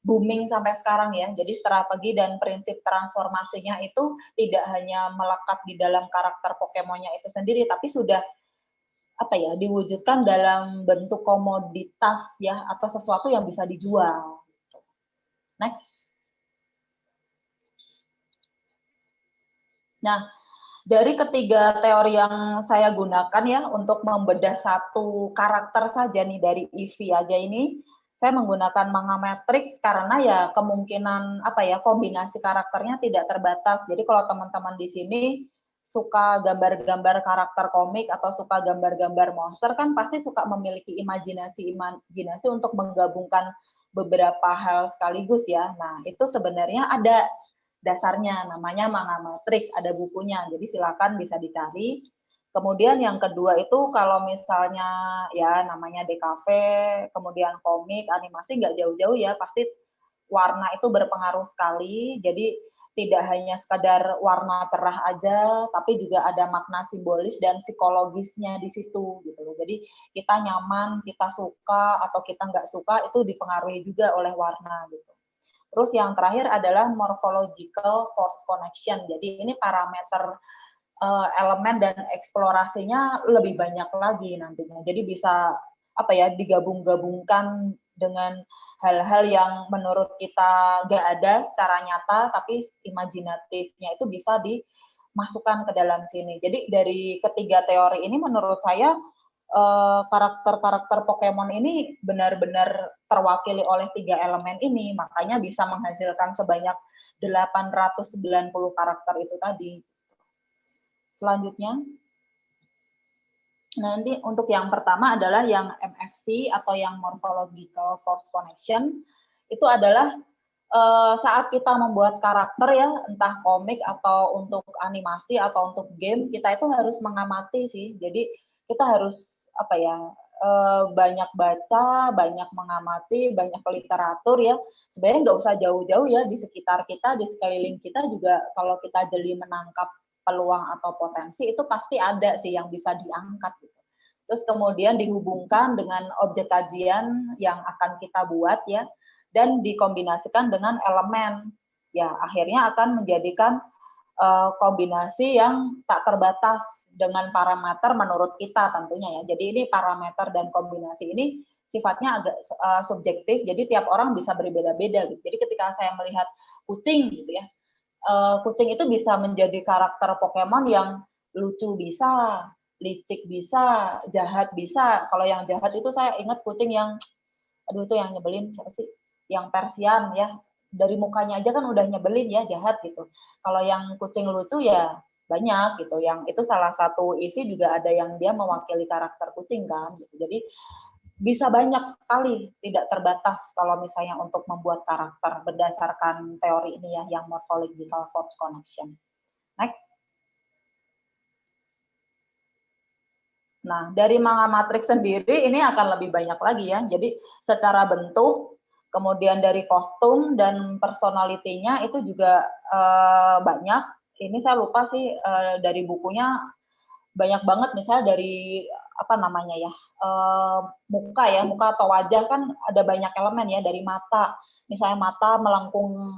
booming sampai sekarang ya. Jadi strategi dan prinsip transformasinya itu tidak hanya melekat di dalam karakter Pokemonnya itu sendiri, tapi sudah diwujudkan dalam bentuk komoditas ya, atau sesuatu yang bisa dijual. Next. Nah, dari ketiga teori yang saya gunakan ya untuk membedah satu karakter saja nih dari Eevee aja ini, saya menggunakan manga matrix karena ya kemungkinan kombinasi karakternya tidak terbatas. Jadi kalau teman-teman di sini suka gambar-gambar karakter komik atau suka gambar-gambar monster kan pasti suka memiliki imajinasi untuk menggabungkan beberapa hal sekaligus ya. Nah, itu sebenarnya ada dasarnya, namanya manga matrix, ada bukunya. Jadi silakan bisa dicari. Kemudian yang kedua itu kalau misalnya ya namanya DKV, kemudian komik, animasi nggak jauh-jauh ya, pasti warna itu berpengaruh sekali. Jadi tidak hanya sekadar warna cerah aja, tapi juga ada makna simbolis dan psikologisnya di situ gitu loh. Jadi kita nyaman, kita suka atau kita nggak suka itu dipengaruhi juga oleh warna gitu. Terus yang terakhir adalah morphological force connection. Jadi ini parameter elemen dan eksplorasinya lebih banyak lagi nantinya. Jadi bisa digabung-gabungkan dengan hal-hal yang menurut kita nggak ada secara nyata, tapi imajinatifnya itu bisa dimasukkan ke dalam sini. Jadi dari ketiga teori ini menurut saya karakter-karakter Pokemon ini benar-benar terwakili oleh 3 elemen ini, makanya bisa menghasilkan sebanyak 890 karakter itu tadi. Selanjutnya, nanti untuk yang pertama adalah yang MFC atau yang Morphological Force Connection. Itu adalah saat kita membuat karakter ya, entah komik atau untuk animasi atau untuk game, kita itu harus mengamati sih. Jadi kita harus apa ya, banyak baca, banyak mengamati, banyak literatur ya. Sebenarnya nggak usah jauh-jauh ya, di sekitar kita, di sekeliling kita juga kalau kita jeli menangkap peluang atau potensi itu pasti ada sih yang bisa diangkat gitu. Terus kemudian dihubungkan dengan objek kajian yang akan kita buat ya, dan dikombinasikan dengan elemen. Ya, akhirnya akan menjadikan kombinasi yang tak terbatas dengan parameter menurut kita tentunya ya. Jadi ini parameter dan kombinasi ini sifatnya agak subjektif, jadi tiap orang bisa berbeda-beda gitu. Jadi ketika saya melihat kucing gitu ya, kucing itu bisa menjadi karakter Pokemon yang lucu bisa, licik bisa, jahat bisa. Kalau yang jahat itu saya ingat kucing yang, aduh itu yang nyebelin siapa sih? Yang Persian ya. Dari mukanya aja kan udah nyebelin ya, jahat gitu. Kalau yang kucing lucu ya banyak gitu. Yang itu salah satu EV juga ada yang dia mewakili karakter kucing kan. Gitu. Jadi bisa banyak sekali, tidak terbatas kalau misalnya untuk membuat karakter berdasarkan teori ini ya, yang Morphological Force Connection. Next. Nah, dari manga matrix sendiri ini akan lebih banyak lagi ya. Jadi secara bentuk, kemudian dari kostum dan personality-nya itu juga banyak. Ini saya lupa sih dari bukunya banyak banget, misalnya dari apa namanya ya, muka atau wajah kan ada banyak elemen ya, dari mata, misalnya mata melengkung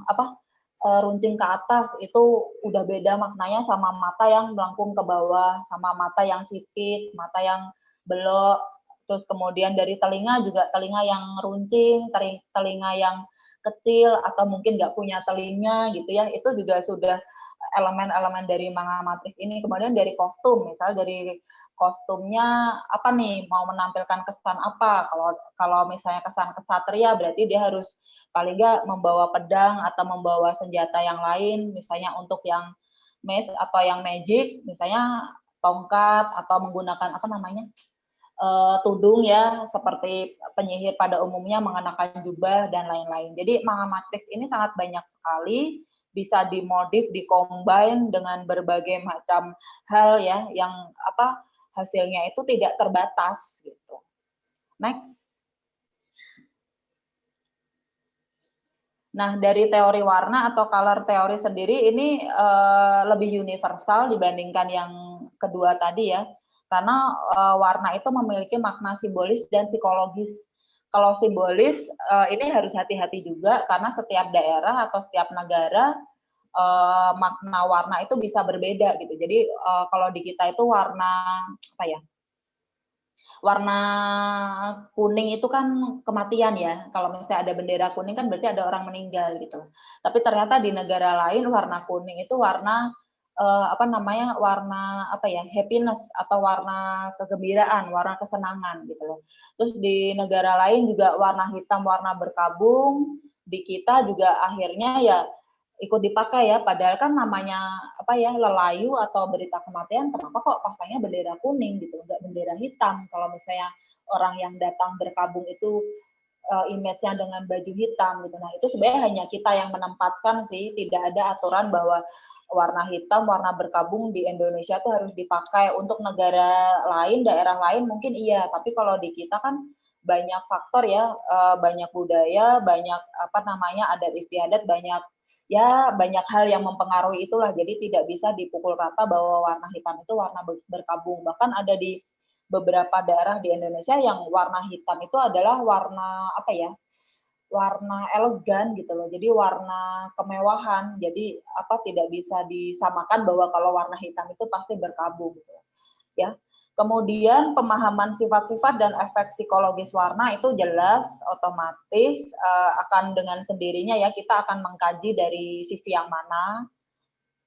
runcing ke atas itu udah beda maknanya sama mata yang melengkung ke bawah, sama mata yang sipit, mata yang belok. Terus kemudian dari telinga juga, telinga yang runcing, telinga yang kecil atau mungkin nggak punya telinga gitu ya, itu juga sudah elemen-elemen dari manga matrix ini. Kemudian dari kostum, misalnya dari kostumnya apa nih, mau menampilkan kesan apa. Kalau misalnya kesan kesatria berarti dia harus paling nggak membawa pedang atau membawa senjata yang lain, misalnya untuk yang mace atau yang magic, misalnya tongkat atau menggunakan apa namanya, tudung ya, seperti penyihir pada umumnya mengenakan jubah dan lain-lain. Jadi manga matrix ini sangat banyak sekali, bisa dimodif, dikombin dengan berbagai macam hal ya, yang hasilnya itu tidak terbatas gitu. Next. Nah, dari teori warna atau color teori sendiri ini lebih universal dibandingkan yang kedua tadi ya, karena warna itu memiliki makna simbolis dan psikologis. Kalau simbolis ini harus hati-hati juga karena setiap daerah atau setiap negara makna warna itu bisa berbeda gitu. Jadi kalau di kita itu warna apa ya? Warna kuning itu kan kematian ya. Kalau misalnya ada bendera kuning kan berarti ada orang meninggal gitu. Tapi ternyata di negara lain warna kuning itu warna warna happiness atau warna kegembiraan, warna kesenangan gitu loh. Terus di negara lain juga warna hitam, warna berkabung. Di kita juga akhirnya ya ikut dipakai ya, padahal kan namanya lelayu atau berita kematian, kenapa kok pasangnya bendera kuning gitu, nggak bendera hitam. Kalau misalnya orang yang datang berkabung itu image-nya dengan baju hitam gitu. Nah, itu sebenarnya hanya kita yang menempatkan sih, tidak ada aturan bahwa warna hitam, warna berkabung di Indonesia itu harus dipakai. Untuk negara lain, daerah lain mungkin iya, tapi kalau di kita kan banyak faktor ya, banyak budaya, banyak adat istiadat, banyak hal yang mempengaruhi itulah. Jadi tidak bisa dipukul rata bahwa warna hitam itu warna berkabung. Bahkan ada di beberapa daerah di Indonesia yang warna hitam itu adalah warna warna elegan gitu loh. Jadi warna kemewahan. Jadi tidak bisa disamakan bahwa kalau warna hitam itu pasti berkabung gitu. Ya. Kemudian pemahaman sifat-sifat dan efek psikologis warna itu jelas, otomatis akan dengan sendirinya ya kita akan mengkaji dari sisi yang mana.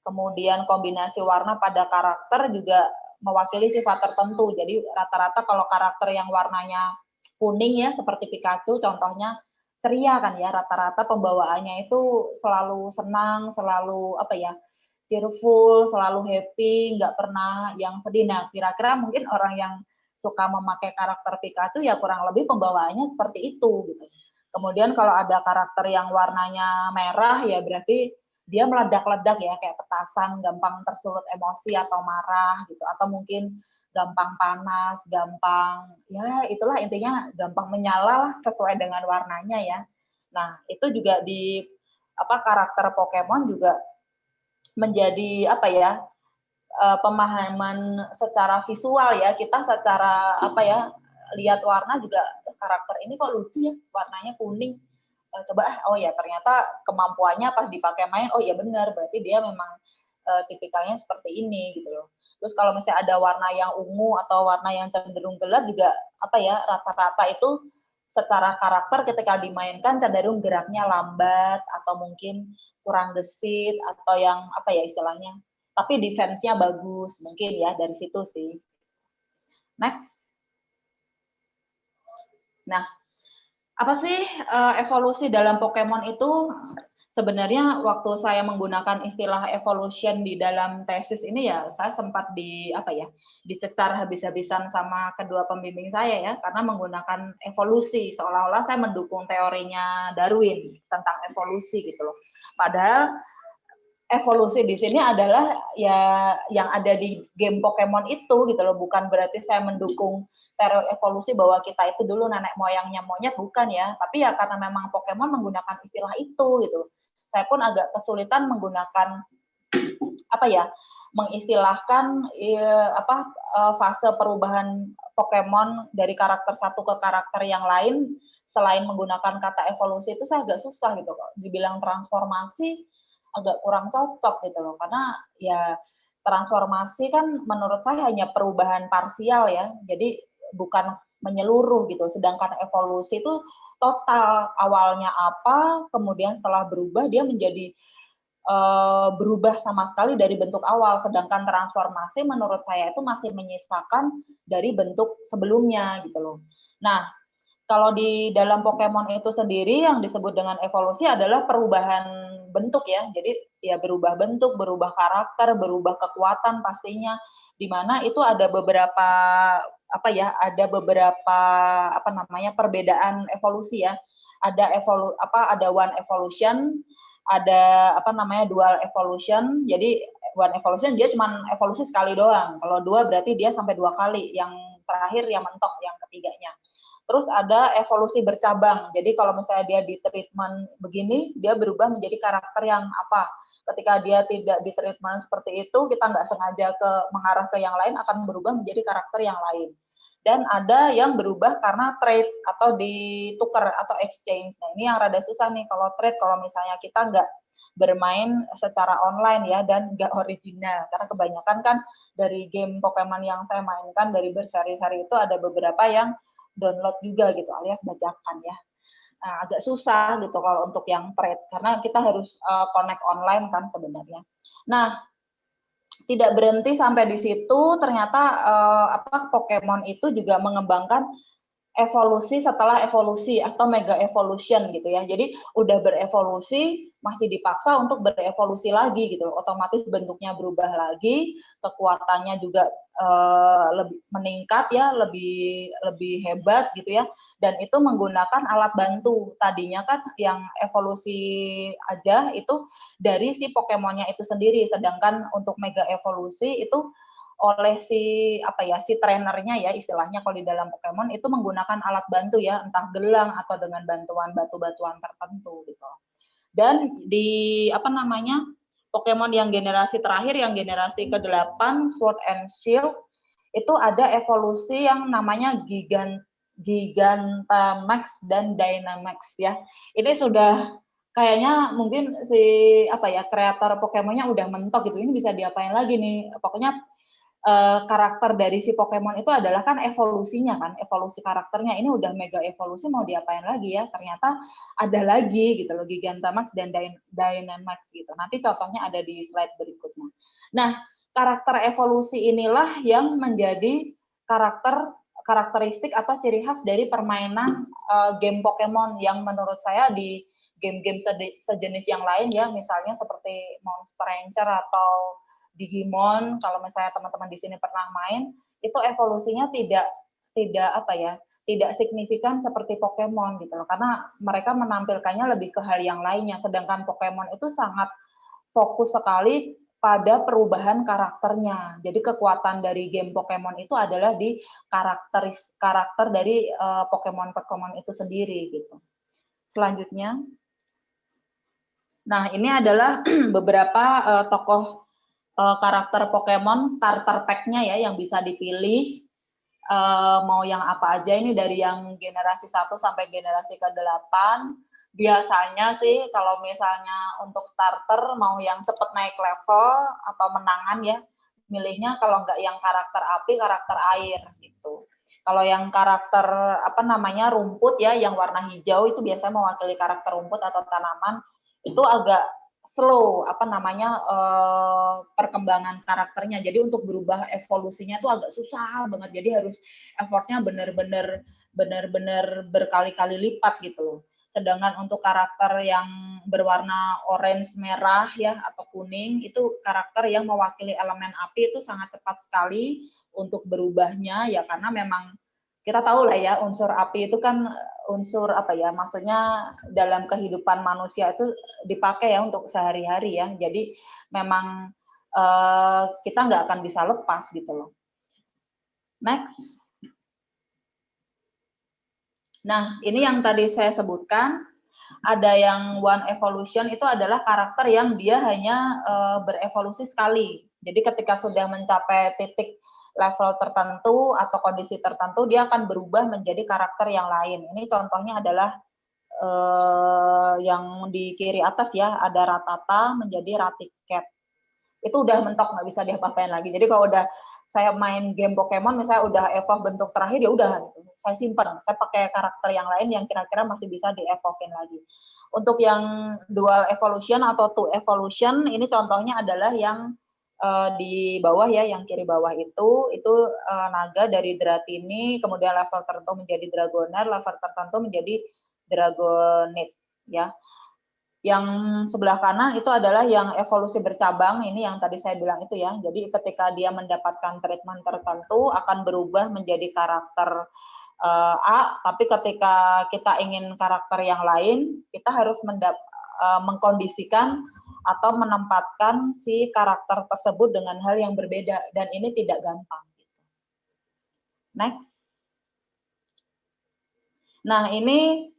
Kemudian kombinasi warna pada karakter juga mewakili sifat tertentu. Jadi rata-rata kalau karakter yang warnanya kuning ya seperti Pikachu contohnya ceria kan ya, rata-rata pembawaannya itu selalu senang, selalu apa ya, cheerful, selalu happy, nggak pernah yang sedih. Nah, kira-kira mungkin orang yang suka memakai karakter Pikachu ya kurang lebih pembawaannya seperti itu gitu. Kemudian kalau ada karakter yang warnanya merah ya berarti dia meledak-ledak ya kayak petasan, gampang tersulut emosi atau marah gitu, atau mungkin gampang panas, gampang ya itulah intinya gampang menyala lah sesuai dengan warnanya ya. Nah, itu juga di karakter Pokemon juga menjadi apa ya pemahaman secara visual ya, kita secara apa ya lihat warna juga karakter ini kok lucu ya warnanya kuning, coba oh ya ternyata kemampuannya pas dipakai main, oh ya benar berarti dia memang tipikalnya seperti ini gitu loh. Terus kalau misalnya ada warna yang ungu atau warna yang cenderung gelap juga apa ya rata-rata itu secara karakter ketika dimainkan cenderung geraknya lambat atau mungkin kurang gesit atau yang apa ya istilahnya, tapi defense-nya bagus mungkin ya dari situ sih. Next. Nah, apa sih evolusi dalam Pokemon itu? Sebenarnya waktu saya menggunakan istilah evolution di dalam tesis ini ya saya sempat dicecar habis-habisan sama kedua pembimbing saya ya karena menggunakan evolusi seolah-olah saya mendukung teorinya Darwin tentang evolusi gitu loh. Padahal evolusi di sini adalah ya yang ada di game Pokemon itu gitu loh, bukan berarti saya mendukung teori evolusi bahwa kita itu dulu nenek moyangnya monyet, bukan ya, tapi ya karena memang Pokemon menggunakan istilah itu gitu. Saya pun agak kesulitan menggunakan mengistilahkan fase perubahan Pokemon dari karakter satu ke karakter yang lain selain menggunakan kata evolusi itu saya agak susah gitu kok. Dibilang transformasi agak kurang cocok gitu loh karena ya transformasi kan menurut saya hanya perubahan parsial ya. Jadi bukan menyeluruh gitu. Sedangkan evolusi itu total, awalnya apa, kemudian setelah berubah dia menjadi berubah sama sekali dari bentuk awal, sedangkan transformasi menurut saya itu masih menyisakan dari bentuk sebelumnya gitu loh. Nah, kalau di dalam Pokemon itu sendiri yang disebut dengan evolusi adalah perubahan bentuk ya, jadi ya berubah bentuk, berubah karakter, berubah kekuatan pastinya, di mana itu ada beberapa perbedaan evolusi ya. Ada one evolution, ada dual evolution. Jadi one evolution dia cuma evolusi sekali doang. Kalau dua berarti dia sampai 2 kali. Yang terakhir yang mentok yang ketiganya. Terus ada evolusi bercabang. Jadi kalau misalnya dia di treatment begini, dia berubah menjadi karakter yang apa? Ketika dia tidak di treatment seperti itu, kita nggak sengaja mengarah ke yang lain, akan berubah menjadi karakter yang lain. Dan ada yang berubah karena trade atau ditukar atau exchange. Nah ini yang rada susah nih kalau trade, kalau misalnya kita nggak bermain secara online ya dan nggak original. Karena kebanyakan kan dari game Pokemon yang saya mainkan dari berseri-seri itu ada beberapa yang download juga gitu alias bajakan ya. Nah, agak susah gitu kalau untuk yang trade karena kita harus connect online kan sebenarnya. Nah, tidak berhenti sampai di situ, ternyata Pokemon itu juga mengembangkan evolusi setelah evolusi atau mega evolution gitu ya. Jadi udah berevolusi masih dipaksa untuk berevolusi lagi gitu. Otomatis bentuknya berubah lagi, kekuatannya juga lebih meningkat ya, lebih hebat gitu ya. Dan itu menggunakan alat bantu. Tadinya kan yang evolusi aja itu dari si Pokemonnya itu sendiri, sedangkan untuk mega evolusi itu oleh si trainernya ya istilahnya kalau di dalam Pokemon itu menggunakan alat bantu ya, entah gelang atau dengan bantuan batu-batuan tertentu gitu. Dan di Pokemon yang generasi terakhir, yang generasi ke-8 Sword and Shield itu ada evolusi yang namanya Gigantamax dan Dynamax ya. Ini sudah kayaknya mungkin si kreator Pokemonnya udah mentok gitu. Ini bisa diapain lagi nih? Pokoknya karakter dari si Pokemon itu adalah kan evolusinya kan, evolusi karakternya. Ini udah mega evolusi, mau diapain lagi ya? Ternyata ada lagi gitu loh, Gigantamax dan Dynamax gitu. Nanti contohnya ada di slide berikutnya. Nah, karakter evolusi inilah yang menjadi karakteristik atau ciri khas dari permainan game Pokemon yang menurut saya di game-game sejenis yang lain ya, misalnya seperti Monster Rancher atau Digimon, kalau misalnya teman-teman di sini pernah main, itu evolusinya tidak signifikan seperti Pokemon gitu loh, karena mereka menampilkannya lebih ke hal yang lainnya, sedangkan Pokemon itu sangat fokus sekali pada perubahan karakternya. Jadi kekuatan dari game Pokemon itu adalah di karakter dari Pokemon itu sendiri gitu. Selanjutnya, nah ini adalah beberapa tokoh karakter Pokemon starter pack-nya ya yang bisa dipilih, mau yang apa aja. Ini dari yang generasi 1 sampai generasi ke-8. Biasanya sih kalau misalnya untuk starter mau yang cepet naik level atau menangan ya, milihnya kalau nggak yang karakter api, karakter air gitu. Kalau yang karakter rumput ya, yang warna hijau itu biasanya mewakili karakter rumput atau tanaman, itu agak slow perkembangan karakternya. Jadi untuk berubah evolusinya itu agak susah banget. Jadi harus effortnya benar-benar berkali-kali lipat gitu loh. Sedangkan untuk karakter yang berwarna orange merah ya atau kuning, itu karakter yang mewakili elemen api, itu sangat cepat sekali untuk berubahnya ya, karena memang kita tahu lah ya, unsur api itu kan unsur maksudnya dalam kehidupan manusia itu dipakai ya untuk sehari-hari ya. Jadi memang kita nggak akan bisa lepas gitu loh. Next. Nah, ini yang tadi saya sebutkan, ada yang One Evolution, itu adalah karakter yang dia hanya berevolusi sekali. Jadi ketika sudah mencapai titik level tertentu atau kondisi tertentu, dia akan berubah menjadi karakter yang lain. Ini contohnya adalah yang di kiri atas ya, ada Rattata menjadi Raticat. Itu udah mentok, nggak bisa diapa-apain lagi. Jadi kalau udah saya main game Pokemon, misalnya udah evolve bentuk terakhir, ya udah saya simpan. Saya pakai karakter yang lain yang kira-kira masih bisa di-evolve-in lagi. Untuk yang dual evolution atau two evolution, ini contohnya adalah yang di bawah ya, yang kiri bawah itu naga dari Dratini, kemudian level tertentu menjadi Dragonair, level tertentu menjadi Dragonite ya. Yang sebelah kanan itu adalah yang evolusi bercabang, ini yang tadi saya bilang itu ya. Jadi ketika dia mendapatkan treatment tertentu akan berubah menjadi karakter A, tapi ketika kita ingin karakter yang lain, kita harus mengkondisikan atau menempatkan si karakter tersebut dengan hal yang berbeda, dan ini tidak gampang. Next. Nah, ini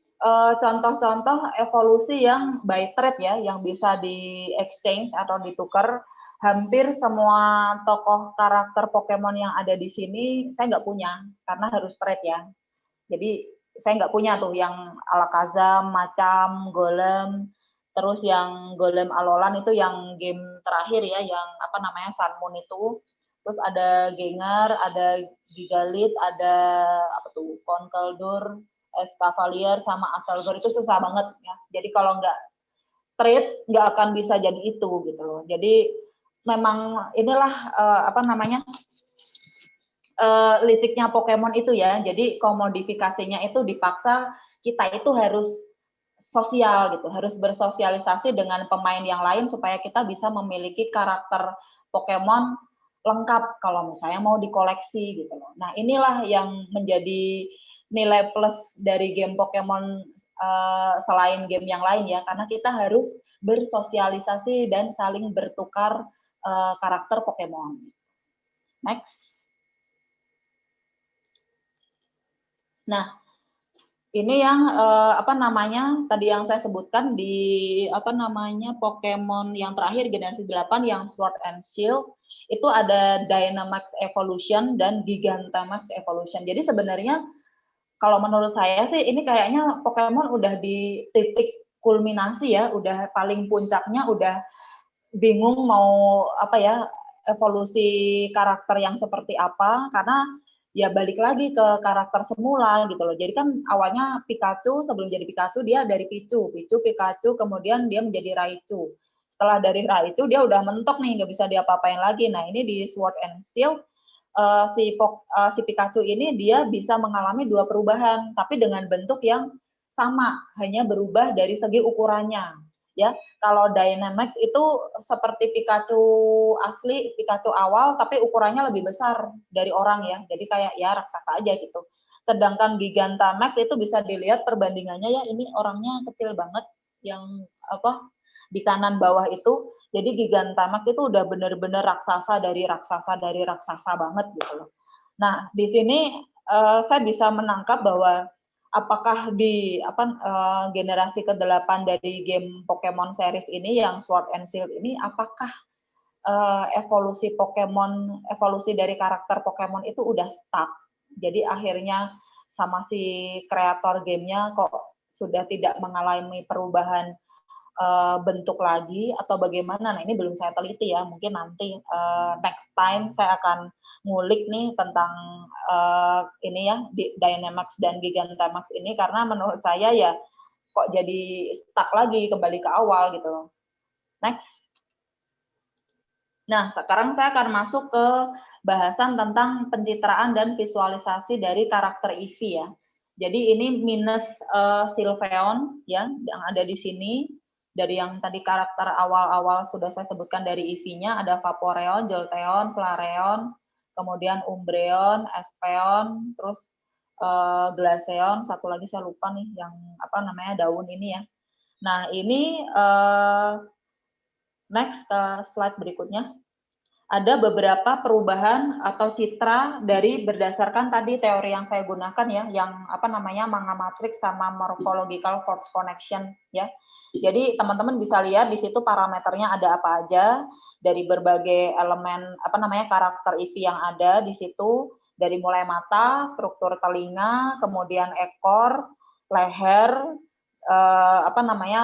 contoh-contoh evolusi yang by trade ya, yang bisa di exchange atau ditukar. Hampir semua tokoh karakter Pokemon yang ada di sini saya nggak punya, karena harus trade ya. Jadi saya nggak punya tuh yang Alakazam, Macam, Golem, terus yang Golem Alolan itu yang game terakhir ya, yang Sun Moon itu. Terus ada Gengar, ada Gigalith, ada Conkeldurr, Escavalier sama Assaultgore, itu susah banget ya. Jadi kalau nggak trade nggak akan bisa jadi itu gitu loh. Jadi memang inilah lisiknya Pokemon itu ya. Jadi komodifikasinya itu dipaksa kita itu harus sosial gitu, harus bersosialisasi dengan pemain yang lain supaya kita bisa memiliki karakter Pokemon lengkap kalau misalnya mau dikoleksi gitu loh. Nah, inilah yang menjadi nilai plus dari game Pokemon selain game yang lain ya, karena kita harus bersosialisasi dan saling bertukar karakter Pokemon. Next. Nah, ini yang tadi yang saya sebutkan di Pokemon yang terakhir generasi 8 yang Sword and Shield, itu ada Dynamax Evolution dan Gigantamax Evolution. Jadi sebenarnya kalau menurut saya sih ini kayaknya Pokemon udah di titik kulminasi ya, udah paling puncaknya, udah bingung mau evolusi karakter yang seperti apa, karena ya balik lagi ke karakter semula gitu loh. Jadi kan awalnya Pikachu, sebelum jadi Pikachu dia dari Pichu, Pikachu, kemudian dia menjadi Raichu. Setelah dari Raichu dia udah mentok nih, nggak bisa diapa-apain lagi. Nah ini di Sword and Shield si Pikachu ini dia bisa mengalami 2 perubahan, tapi dengan bentuk yang sama, hanya berubah dari segi ukurannya. Ya, kalau Dynamax itu seperti Pikachu asli, Pikachu awal, tapi ukurannya lebih besar dari orang ya. Jadi kayak ya raksasa aja gitu. Sedangkan Gigantamax itu bisa dilihat perbandingannya ya, ini orangnya kecil banget yang di kanan bawah itu. Jadi Gigantamax itu udah bener-bener raksasa dari raksasa banget gitu loh. Nah, di sini saya bisa menangkap bahwa apakah di generasi ke-8 dari game Pokemon series ini yang Sword and Shield ini, apakah evolusi dari karakter Pokemon itu udah stuck. Jadi akhirnya sama si kreator gamenya kok sudah tidak mengalami perubahan bentuk lagi atau bagaimana. Nah ini belum saya teliti ya, mungkin nanti next time saya akan ngulik nih tentang ini ya, Dynamax dan Gigantamax ini, karena menurut saya ya kok jadi stuck lagi, kembali ke awal gitu. Next. Nah sekarang saya akan masuk ke bahasan tentang pencitraan dan visualisasi dari karakter Eevee ya. Jadi ini minus Sylveon ya yang ada di sini. Dari yang tadi karakter awal-awal sudah saya sebutkan dari Eevee-nya, ada Vaporeon, Jolteon, Flareon, kemudian Umbreon, Espeon, terus Glaceon, satu lagi saya lupa nih yang daun ini ya. Nah ini next ke slide berikutnya. Ada beberapa perubahan atau citra dari berdasarkan tadi teori yang saya gunakan ya, yang Manga Matrix sama Morphological Force Connection ya. Jadi teman-teman bisa lihat di situ parameternya ada apa aja dari berbagai elemen karakter Eevee yang ada di situ, dari mulai mata, struktur telinga, kemudian ekor, leher,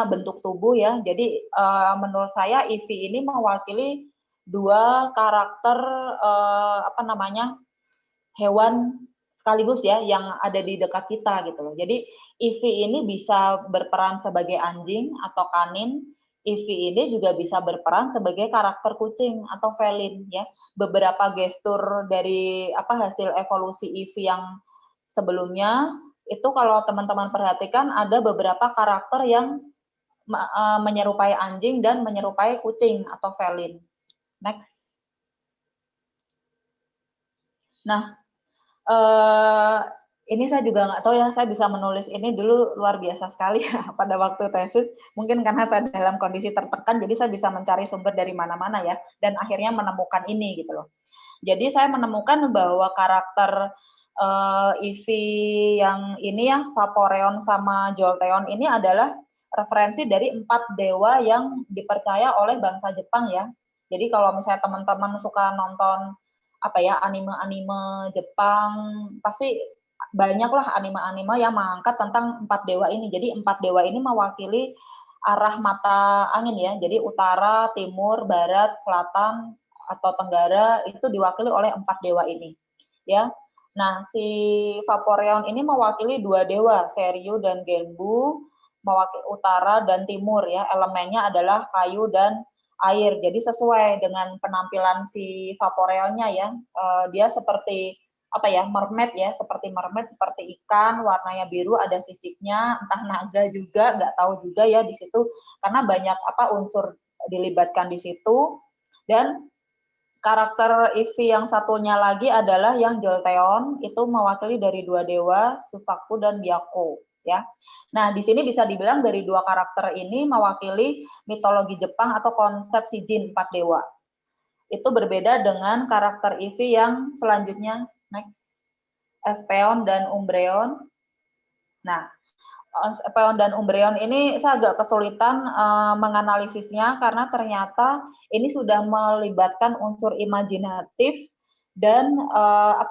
bentuk tubuh ya. Jadi menurut saya Eevee ini mewakili 2 karakter hewan sekaligus ya yang ada di dekat kita gitu loh. Jadi Eevee ini bisa berperan sebagai anjing atau kanin. Eevee ini juga bisa berperan sebagai karakter kucing atau felin ya. Beberapa gestur dari hasil evolusi Eevee yang sebelumnya itu kalau teman-teman perhatikan ada beberapa karakter yang menyerupai anjing dan menyerupai kucing atau felin. Next. Nah, ini saya juga nggak tahu ya, saya bisa menulis ini dulu luar biasa sekali ya pada waktu tesis. Mungkin karena saya dalam kondisi tertekan, jadi saya bisa mencari sumber dari mana-mana ya, dan akhirnya menemukan ini gitu loh. Jadi saya menemukan bahwa karakter Eevee yang ini ya, Vaporeon sama Jolteon ini adalah referensi dari 4 dewa yang dipercaya oleh bangsa Jepang ya. Jadi kalau misalnya teman-teman suka nonton anime-anime Jepang, pasti banyaklah anime-anime yang mengangkat tentang 4 dewa ini. Jadi 4 dewa ini mewakili arah mata angin ya. Jadi utara, timur, barat, selatan atau tenggara itu diwakili oleh 4 dewa ini. Ya. Nah, si Vaporeon ini mewakili 2 dewa, Seryu dan Genbu, mewakili utara dan timur ya. Elemennya adalah kayu dan air. Jadi sesuai dengan penampilan si Vaporeonnya ya. Dia seperti mermaid ya, seperti mermaid, seperti ikan, warnanya biru, ada sisiknya, entah naga juga, nggak tahu juga ya di situ, karena banyak unsur dilibatkan di situ. Dan karakter Eevee yang satunya lagi adalah yang Jolteon, itu mewakili dari 2 dewa, Susaku dan Byakko ya. Nah, di sini bisa dibilang dari 2 karakter ini mewakili mitologi Jepang atau konsep Shijin 4 dewa. Itu berbeda dengan karakter Eevee yang selanjutnya, next, Espeon dan Umbreon. Nah, Espeon dan Umbreon ini saya agak kesulitan menganalisisnya karena ternyata ini sudah melibatkan unsur imajinatif dan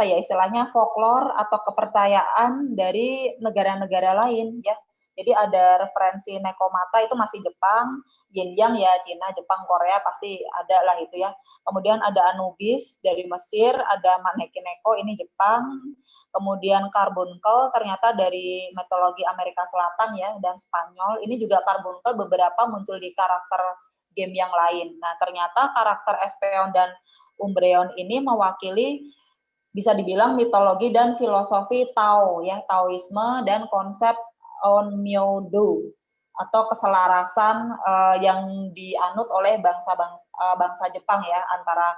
istilahnya folklore atau kepercayaan dari negara-negara lain ya. Jadi ada referensi Nekomata itu masih Jepang, Yin Yang ya Cina, Jepang, Korea pasti ada lah itu ya. Kemudian ada Anubis dari Mesir, ada Maneki Neko ini Jepang. Kemudian Carbuncle ternyata dari mitologi Amerika Selatan ya, dan Spanyol. Ini juga Carbuncle beberapa muncul di karakter game yang lain. Nah, ternyata karakter Espeon dan Umbreon ini mewakili bisa dibilang mitologi dan filosofi Tao ya, Taoisme dan konsep Onmyo-do atau keselarasan yang dianut oleh bangsa Jepang ya, antara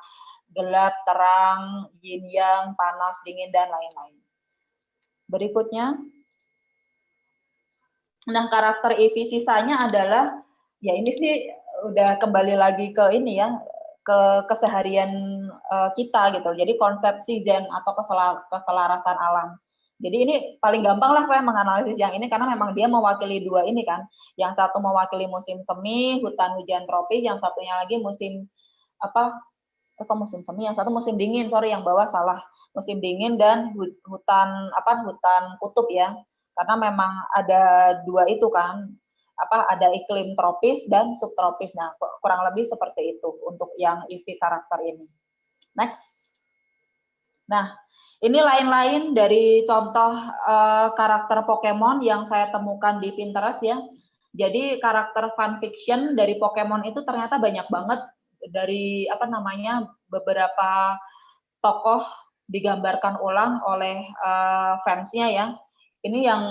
gelap, terang, yin yang, panas, dingin dan lain-lain. Berikutnya. Nah, karakter Eevee sisanya adalah ya ini sih udah kembali lagi ke ini ya, ke keseharian kita gitu. Jadi konsep Shizen atau keselarasan alam. Jadi ini paling gampang lah saya menganalisis yang ini karena memang dia mewakili dua ini kan. Yang satu mewakili musim semi, hutan hujan tropis, yang satunya lagi musim musim semi, yang satu musim dingin, sorry yang bawah salah. Musim dingin dan hutan kutub ya. Karena memang ada dua itu kan. Ada iklim tropis dan subtropis. Nah, kurang lebih seperti itu untuk yang Eevee karakter ini. Next. Nah, ini lain-lain dari contoh karakter Pokemon yang saya temukan di Pinterest ya. Jadi karakter fanfiction dari Pokemon itu ternyata banyak banget, dari beberapa tokoh digambarkan ulang oleh fansnya ya. Ini yang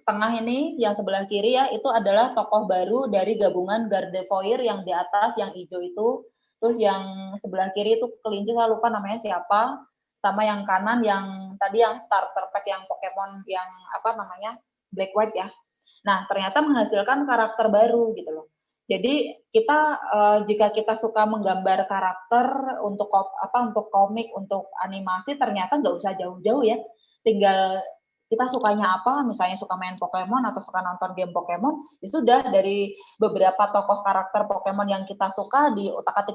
tengah ini, yang sebelah kiri ya, itu adalah tokoh baru dari gabungan Gardevoir yang di atas, yang hijau itu. Terus yang sebelah kiri itu kelinci, saya lupa namanya siapa. Sama yang kanan yang tadi yang starter pack yang Pokemon yang Black White ya. Nah, ternyata menghasilkan karakter baru gitu loh. Jadi kita jika kita suka menggambar karakter untuk komik, untuk animasi, ternyata nggak usah jauh-jauh ya. Tinggal kita sukanya apa, misalnya suka main Pokemon atau suka nonton game Pokemon, ya sudah dari beberapa tokoh karakter Pokemon yang kita suka di utak-atik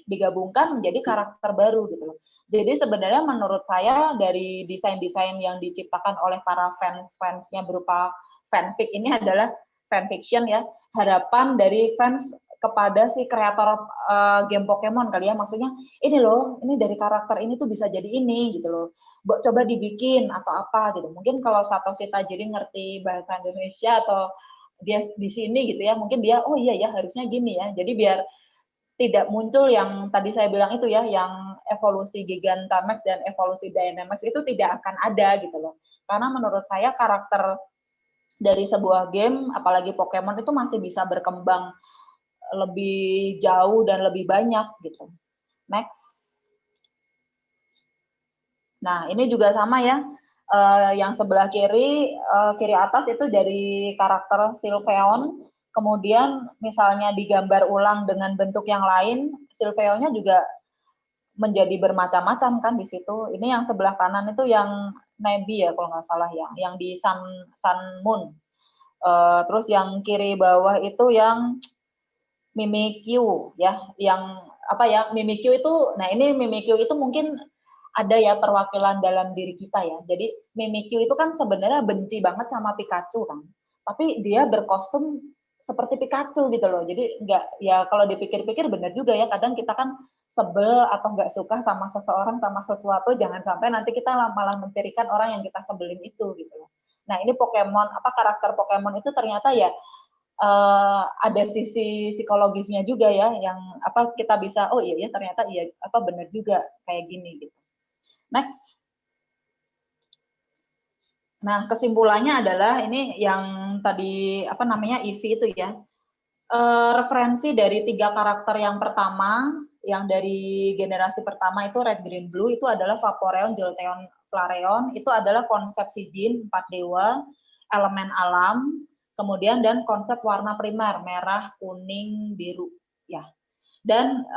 digabungkan menjadi karakter baru gitu loh. Jadi sebenarnya menurut saya dari desain-desain yang diciptakan oleh para fansnya berupa fanfic ini adalah fanfiction ya, harapan dari fans kepada si kreator game Pokemon kali ya, maksudnya ini loh, ini dari karakter ini tuh bisa jadi ini gitu loh, coba dibikin atau apa gitu. Mungkin kalau Satoshi Tajiri ngerti bahasa Indonesia atau dia di sini gitu ya, mungkin dia oh iya ya harusnya gini ya, jadi biar tidak muncul yang tadi saya bilang itu ya, yang evolusi Gigantamax dan evolusi Dynamax itu tidak akan ada gitu loh. Karena menurut saya karakter dari sebuah game, apalagi Pokemon itu masih bisa berkembang lebih jauh dan lebih banyak gitu. Next. Nah, ini juga sama ya. Yang sebelah kiri atas itu dari karakter Sylveon. Kemudian misalnya digambar ulang dengan bentuk yang lain, Sylveonnya juga menjadi bermacam-macam kan di situ. Ini yang sebelah kanan itu yang Nebi ya kalau nggak salah ya, yang di Sun Moon. Terus yang kiri bawah itu yang Mimikyu ya, yang Mimikyu itu, nah ini Mimikyu itu mungkin ada ya perwakilan dalam diri kita ya. Jadi Mimikyu itu kan sebenarnya benci banget sama Pikachu kan, tapi dia berkostum seperti Pikachu gitu loh. Jadi nggak, ya kalau dipikir-pikir benar juga ya, kadang kita kan sebel atau nggak suka sama seseorang, sama sesuatu, jangan sampai nanti kita malah mencirikan orang yang kita sebelin itu gitu loh. Nah ini Pokemon, karakter Pokemon itu ternyata ya ada sisi psikologisnya juga ya, yang kita bisa oh iya ya ternyata iya benar juga kayak gini gitu. Next. Nah kesimpulannya adalah ini yang tadi Eevee itu ya, referensi dari 3 karakter yang pertama, yang dari generasi pertama itu Red, Green, Blue, itu adalah Vaporeon, Jolteon, Flareon, itu adalah konsep Shijin, 4 dewa, elemen alam, kemudian dan konsep warna primer, merah, kuning, biru, ya. Dan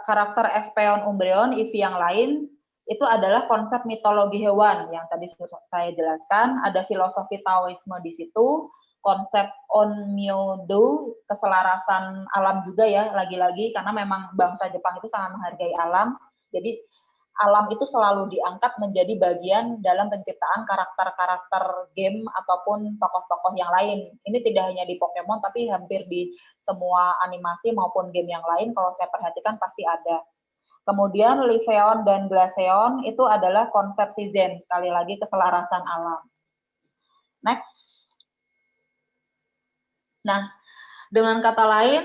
karakter Espeon, Umbreon, Eevee yang lain, itu adalah konsep mitologi hewan yang tadi saya jelaskan, ada filosofi Taoisme di situ, konsep Onmyo-do, keselarasan alam juga ya, lagi-lagi karena memang bangsa Jepang itu sangat menghargai alam. Jadi alam itu selalu diangkat menjadi bagian dalam penciptaan karakter-karakter game ataupun tokoh-tokoh yang lain. Ini tidak hanya di Pokemon, tapi hampir di semua animasi maupun game yang lain, kalau saya perhatikan pasti ada. Kemudian Liveon dan Glaceon itu adalah konsepsi Zen, sekali lagi keselarasan alam. Next. Nah, dengan kata lain,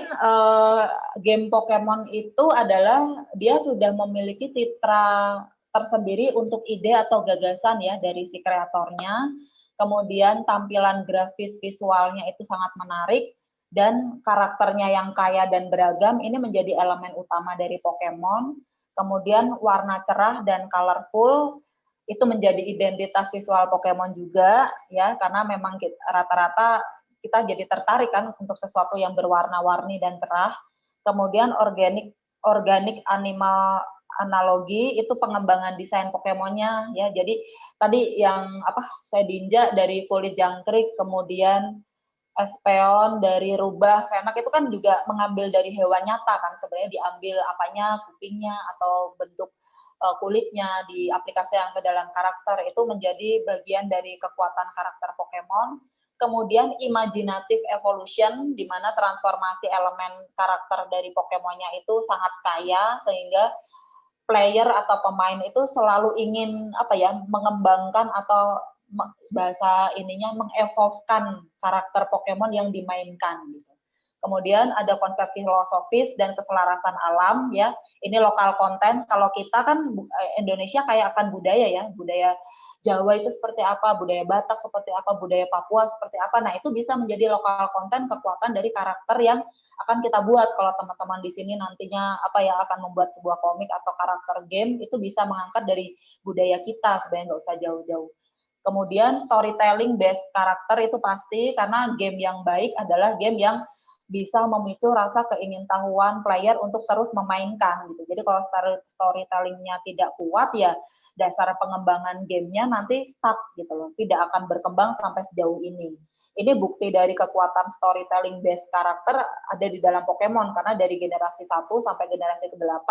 game Pokemon itu adalah dia sudah memiliki citra tersendiri untuk ide atau gagasan ya dari si kreatornya. Kemudian tampilan grafis visualnya itu sangat menarik dan karakternya yang kaya dan beragam ini menjadi elemen utama dari Pokemon. Kemudian warna cerah dan colorful itu menjadi identitas visual Pokemon juga ya, karena memang rata-rata kita jadi tertarik kan untuk sesuatu yang berwarna-warni dan cerah. Kemudian organik animal analogi itu pengembangan desain Pokemonnya ya. Jadi tadi yang Shedinja dari kulit jangkrik, kemudian Espeon dari rubah Venak itu kan juga mengambil dari hewan nyata kan, sebenarnya diambil apanya, kupingnya atau bentuk kulitnya diaplikasikan ke dalam karakter, itu menjadi bagian dari kekuatan karakter Pokemon. Kemudian imaginative evolution, di mana transformasi elemen karakter dari Pokemonnya itu sangat kaya, sehingga player atau pemain itu selalu ingin mengembangkan atau bahasa ininya mengevolvekan karakter Pokemon yang dimainkan gitu. Kemudian ada konsep filosofis dan keselarasan alam ya. Ini lokal konten. Kalau kita kan Indonesia kaya akan budaya ya, budaya Jawa itu seperti apa, budaya Batak seperti apa, budaya Papua seperti apa. Nah, itu bisa menjadi lokal konten, kekuatan dari karakter yang akan kita buat. Kalau teman-teman di sini nantinya akan membuat sebuah komik atau karakter game, itu bisa mengangkat dari budaya kita, sebenarnya nggak usah jauh-jauh. Kemudian storytelling based karakter itu pasti, karena game yang baik adalah game yang bisa memicu rasa keingintahuan player untuk terus memainkan gitu. Jadi kalau storytellingnya tidak kuat ya dasar pengembangan gamenya nanti stuck gitu loh, tidak akan berkembang sampai sejauh ini. Ini bukti dari kekuatan storytelling based karakter ada di dalam Pokemon, karena dari generasi 1 sampai generasi ke-8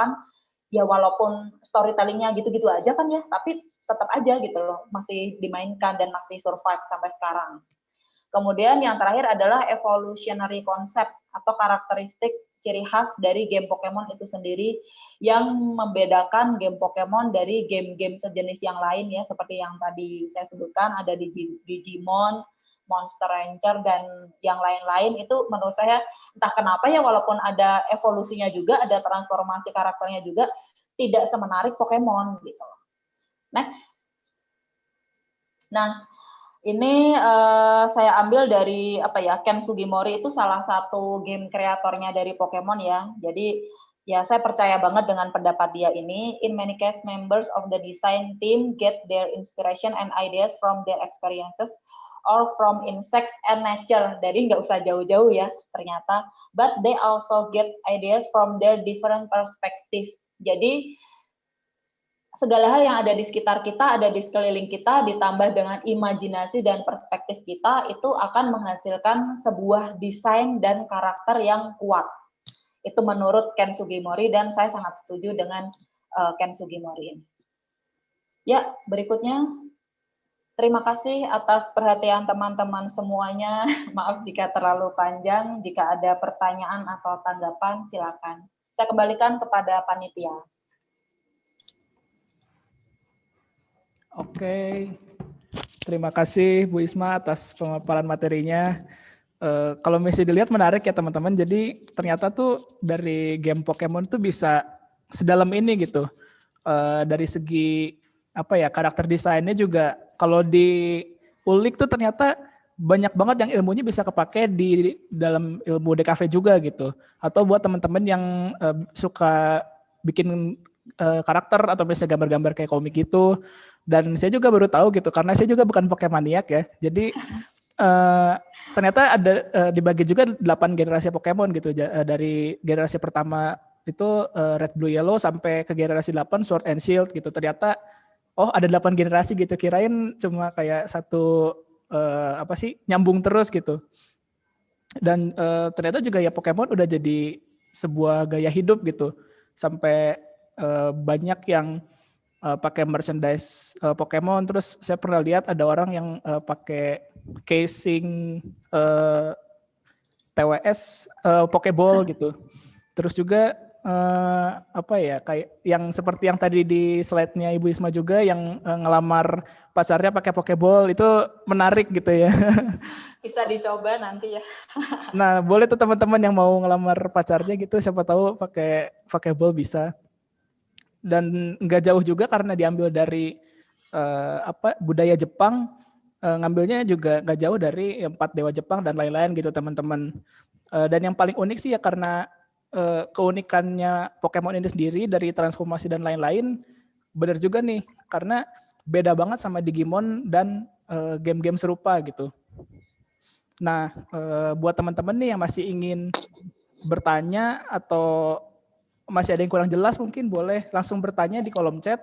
ya walaupun storytellingnya gitu-gitu aja kan ya, tapi tetap aja gitu loh masih dimainkan dan masih survive sampai sekarang. Kemudian yang terakhir adalah evolutionary concept atau karakteristik ciri khas dari game Pokemon itu sendiri yang membedakan game Pokemon dari game-game sejenis yang lain ya, seperti yang tadi saya sebutkan ada di Digimon, Monster Rancher, dan yang lain-lain. Itu menurut saya entah kenapa ya, walaupun ada evolusinya juga, ada transformasi karakternya juga, tidak semenarik Pokemon gitu. Next. Nah, ini saya ambil dari Ken Sugimori, itu salah satu game kreatornya dari Pokemon ya. Jadi ya saya percaya banget dengan pendapat dia ini. In many cases, members of the design team get their inspiration and ideas from their experiences or from insects and nature. Jadi nggak usah jauh-jauh ya ternyata. But they also get ideas from their different perspective. Jadi segala hal yang ada di sekitar kita, ada di sekeliling kita, ditambah dengan imajinasi dan perspektif kita, itu akan menghasilkan sebuah desain dan karakter yang kuat. Itu menurut Ken Sugimori, dan saya sangat setuju dengan Ken Sugimori ini. Ya, berikutnya. Terima kasih atas perhatian teman-teman semuanya. Maaf jika terlalu panjang. Jika ada pertanyaan atau tanggapan, silakan. Saya kembalikan kepada panitia. Oke, terima kasih Bu Isma atas pemaparan materinya. Kalau masih dilihat menarik ya teman-teman. Jadi ternyata tuh dari game Pokemon tuh bisa sedalam ini gitu. Dari segi karakter desainnya juga kalau diulik tuh ternyata banyak banget yang ilmunya bisa kepake di dalam ilmu DKV juga gitu. Atau buat teman-teman yang suka bikin karakter atau misalnya gambar-gambar kayak komik gitu. Dan saya juga baru tahu gitu, karena saya juga bukan Pokemaniac ya. Jadi ternyata ada dibagi juga 8 generasi Pokemon gitu. Dari generasi pertama itu Red, Blue, Yellow sampai ke generasi 8 Sword and Shield gitu. Ternyata ada 8 generasi gitu. Kirain cuma kayak satu nyambung terus gitu. Dan ternyata juga ya Pokemon udah jadi sebuah gaya hidup gitu. Sampai banyak yang pakai merchandise Pokemon, terus saya pernah lihat ada orang yang pakai casing TWS Pokeball gitu. Terus juga apa ya, kayak yang seperti yang tadi di slide-nya Ibu Isma juga, yang ngelamar pacarnya pakai Pokeball, itu menarik gitu ya. Bisa dicoba nanti ya. Nah, boleh tuh teman-teman yang mau ngelamar pacarnya gitu, siapa tahu pakai Pokeball bisa. Dan nggak jauh juga karena diambil dari budaya Jepang, ngambilnya juga nggak jauh dari 4 dewa Jepang dan lain-lain gitu teman-teman. Dan yang paling unik sih ya karena keunikannya Pokemon ini sendiri dari transformasi dan lain-lain, benar juga nih karena beda banget sama Digimon dan game-game serupa gitu. Nah, buat teman-teman nih yang masih ingin bertanya atau masih ada yang kurang jelas, mungkin boleh langsung bertanya di kolom chat.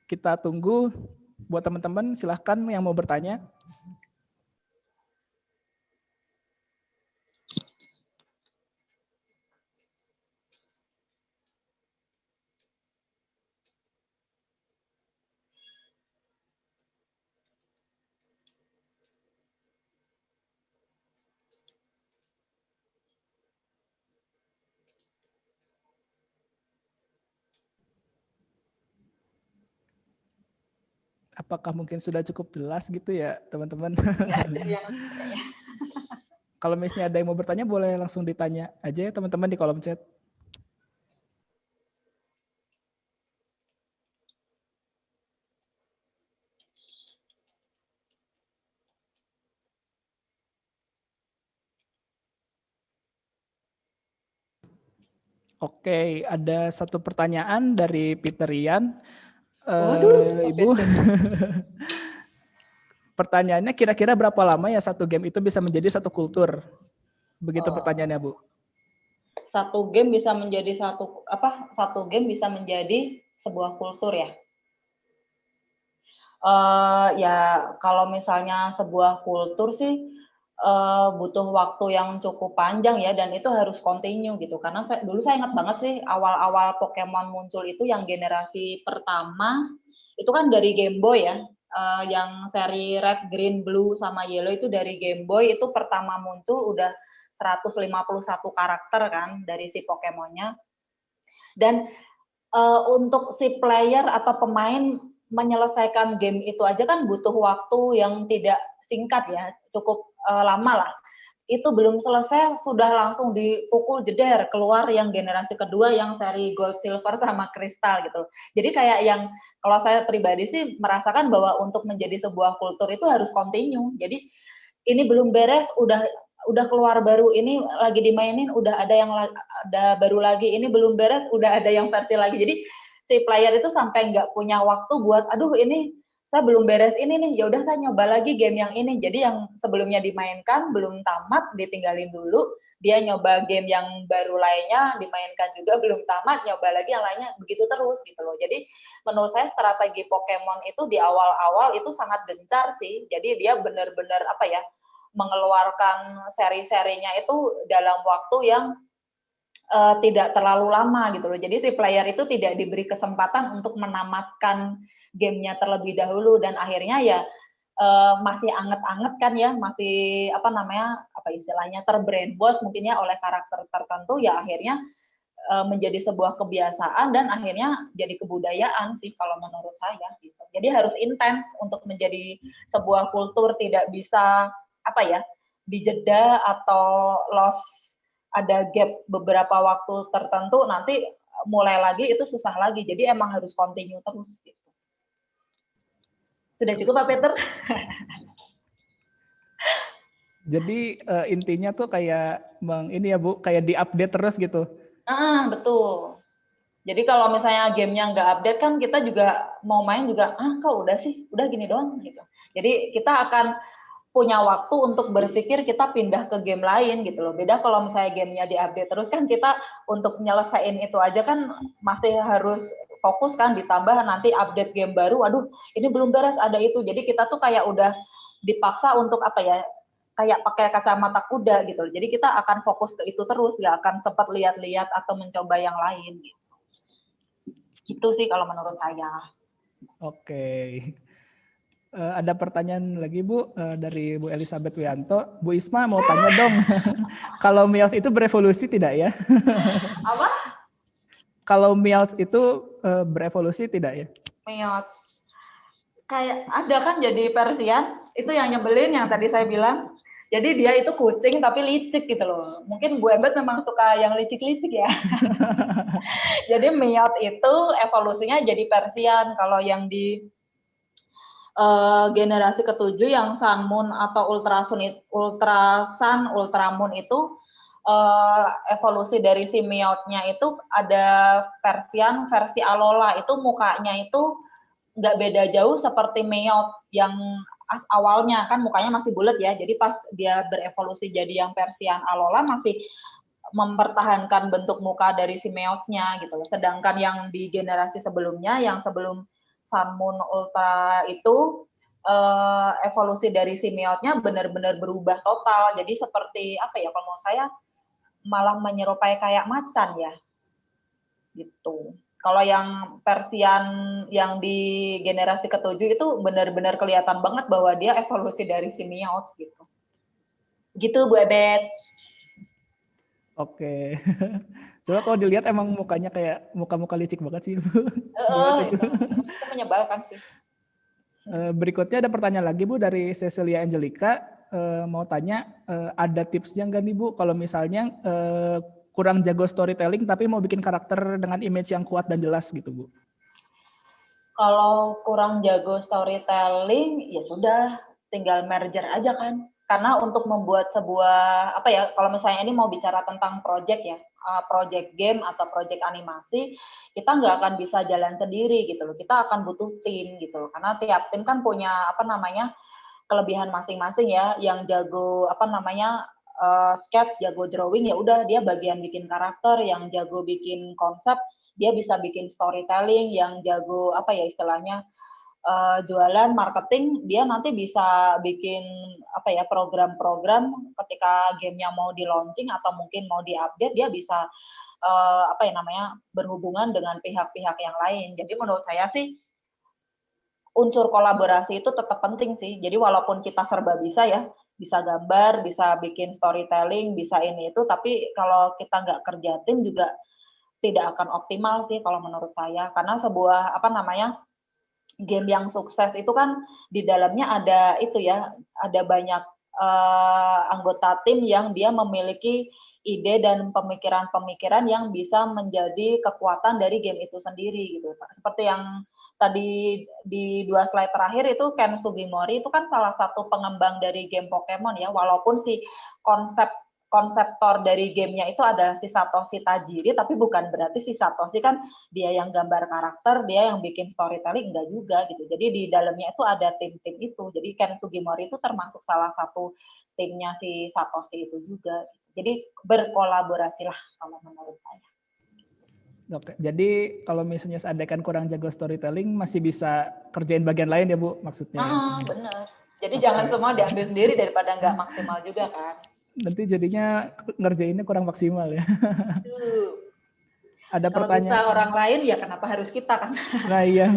Kita tunggu buat teman-teman, silahkan yang mau bertanya. Apakah mungkin sudah cukup jelas gitu ya teman-teman? Kalau misalnya ada yang mau bertanya, boleh langsung ditanya aja ya teman-teman di kolom chat. Oke, ada satu pertanyaan dari Peter Rian. Ibu, pertanyaannya kira-kira berapa lama ya satu game itu bisa menjadi satu kultur? Begitu pertanyaannya, Bu. Satu game bisa menjadi satu game bisa menjadi sebuah kultur ya. Ya kalau misalnya sebuah kultur sih butuh waktu yang cukup panjang ya, dan itu harus continue gitu. Karena dulu saya ingat banget sih awal-awal Pokemon muncul itu yang generasi pertama itu kan dari Game Boy ya. Yang seri Red, Green, Blue sama Yellow itu dari Game Boy, itu pertama muncul udah 151 karakter kan dari si Pokemonnya. Dan untuk si player atau pemain menyelesaikan game itu aja kan butuh waktu yang tidak singkat ya, cukup lama lah. Itu belum selesai sudah langsung dipukul jeder keluar yang generasi kedua yang seri Gold, Silver sama Crystal gitu. Jadi kayak yang kalau saya pribadi sih merasakan bahwa untuk menjadi sebuah kultur itu harus continue. Jadi ini belum beres udah keluar baru, ini lagi dimainin udah ada yang ada baru lagi, ini belum beres udah ada yang versi lagi. Jadi si player itu sampai nggak punya waktu buat aduh ini saya belum beres ini nih, ya udah saya nyoba lagi game yang ini. Jadi yang sebelumnya dimainkan belum tamat ditinggalin dulu, dia nyoba game yang baru lainnya dimainkan juga belum tamat, nyoba lagi yang lainnya, begitu terus gitu loh. Jadi menurut saya strategi Pokemon itu di awal-awal itu sangat gencar sih. Jadi dia benar-benar apa ya, mengeluarkan seri-serinya itu dalam waktu yang tidak terlalu lama gitu loh. Jadi si player itu tidak diberi kesempatan untuk menamatkan gamenya terlebih dahulu, dan akhirnya ya masih anget-anget kan ya, masih apa namanya, apa istilahnya, terbrainwash mungkin ya oleh karakter tertentu, ya akhirnya menjadi sebuah kebiasaan dan akhirnya jadi kebudayaan sih kalau menurut saya gitu. Jadi harus intens untuk menjadi sebuah kultur, tidak bisa apa ya, dijeda atau loss, ada gap beberapa waktu tertentu nanti mulai lagi itu susah lagi. Jadi emang harus continue terus gitu. Sudah cukup Pak Peter? Jadi intinya tuh kayak ini ya Bu, kayak diupdate terus gitu. Betul. Jadi kalau misalnya gamenya nggak update kan kita juga mau main juga kok udah sih, udah gini doang gitu. Jadi kita akan punya waktu untuk berpikir kita pindah ke game lain gitu loh. Beda kalau misalnya gamenya diupdate terus kan, kita untuk nyelesain itu aja kan masih harus fokus kan, ditambah nanti update game baru, aduh ini belum beres ada itu. Jadi kita tuh kayak udah dipaksa untuk apa ya, kayak pakai kacamata kuda gitu. Jadi kita akan fokus ke itu terus, nggak akan sempat lihat-lihat atau mencoba yang lain gitu. Gitu sih kalau menurut saya. Oke. Ada pertanyaan lagi Bu dari Bu Elizabeth Wianto. Bu Isma mau tanya dong, kalau Meowth itu berevolusi tidak ya? Apa? Kalau Meowth itu berevolusi tidak ya? Meowth. Kayak ada kan jadi Persian, itu yang nyebelin yang tadi saya bilang. Jadi dia itu kucing tapi licik gitu loh. Mungkin Bu Ebet memang suka yang licik-licik ya. Jadi Meowth itu evolusinya jadi Persian. Kalau yang di generasi ketujuh yang Sun Moon atau Ultra Sun, Ultra Moon itu evolusi dari si Meowth-nya itu ada Persian versi Alola, itu mukanya itu nggak beda jauh seperti Meowth yang awalnya, kan mukanya masih bulat ya, jadi pas dia berevolusi jadi yang Persian Alola masih mempertahankan bentuk muka dari si Meowth-nya gitu loh. Sedangkan yang di generasi sebelumnya, yang sebelum Sun Moon Ultra itu evolusi dari si Meowth-nya benar-benar berubah total. Jadi seperti apa ya, kalau menurut saya malah menyerupai kayak macan ya. Gitu. Kalau yang Persian yang di generasi ketujuh itu benar-benar kelihatan banget bahwa dia evolusi dari si Meowth gitu. Gitu Bu Ebet. Oke. Coba kalau dilihat emang mukanya kayak muka-muka licik banget sih Bu. Itu menyebalkan sih. Berikutnya ada pertanyaan lagi Bu dari Cecilia Angelica. Mau tanya, ada tipsnya nggak nih Bu kalau misalnya kurang jago storytelling tapi mau bikin karakter dengan image yang kuat dan jelas gitu Bu? Kalau kurang jago storytelling, ya sudah, tinggal merger aja kan. Karena untuk membuat sebuah, apa ya, kalau misalnya ini mau bicara tentang project ya, project game atau project animasi, kita nggak akan bisa jalan sendiri gitu loh. Kita akan butuh tim gitu loh. Karena tiap tim kan punya, apa namanya, kelebihan masing-masing ya. Yang jago, apa namanya, sketch, jago drawing, ya udah dia bagian bikin karakter, yang jago bikin konsep, dia bisa bikin storytelling, yang jago apa ya istilahnya jualan marketing, dia nanti bisa bikin apa ya program-program ketika gamenya mau di launching atau mungkin mau diupdate, dia bisa apa ya namanya berhubungan dengan pihak-pihak yang lain. Jadi menurut saya sih unsur kolaborasi itu tetap penting sih. Jadi walaupun kita serba bisa ya, bisa gambar, bisa bikin storytelling, bisa ini itu, tapi kalau kita nggak kerja tim juga tidak akan optimal sih kalau menurut saya. Karena sebuah apa namanya game yang sukses itu kan di dalamnya ada itu ya, ada banyak anggota tim yang dia memiliki ide dan pemikiran-pemikiran yang bisa menjadi kekuatan dari game itu sendiri gitu. Seperti yang tadi di 2 slide terakhir itu Ken Sugimori itu kan salah satu pengembang dari game Pokemon ya, walaupun si konseptor dari gamenya itu adalah si Satoshi Tajiri, tapi bukan berarti si Satoshi kan dia yang gambar karakter, dia yang bikin storytelling, enggak juga gitu. Jadi di dalamnya itu ada tim-tim itu. Jadi Ken Sugimori itu termasuk salah satu timnya si Satoshi itu juga. Jadi berkolaborasilah kalau menurut saya. Oke, jadi kalau misalnya seandainya kurang jago storytelling masih bisa kerjain bagian lain ya Bu maksudnya? Bener. Jadi jangan semua diambil sendiri daripada nggak maksimal juga kan. Nanti jadinya ngerjainnya kurang maksimal ya. Ada Kalau pertanyaan. bisa orang lain ya kenapa harus kita kan? Nah iya.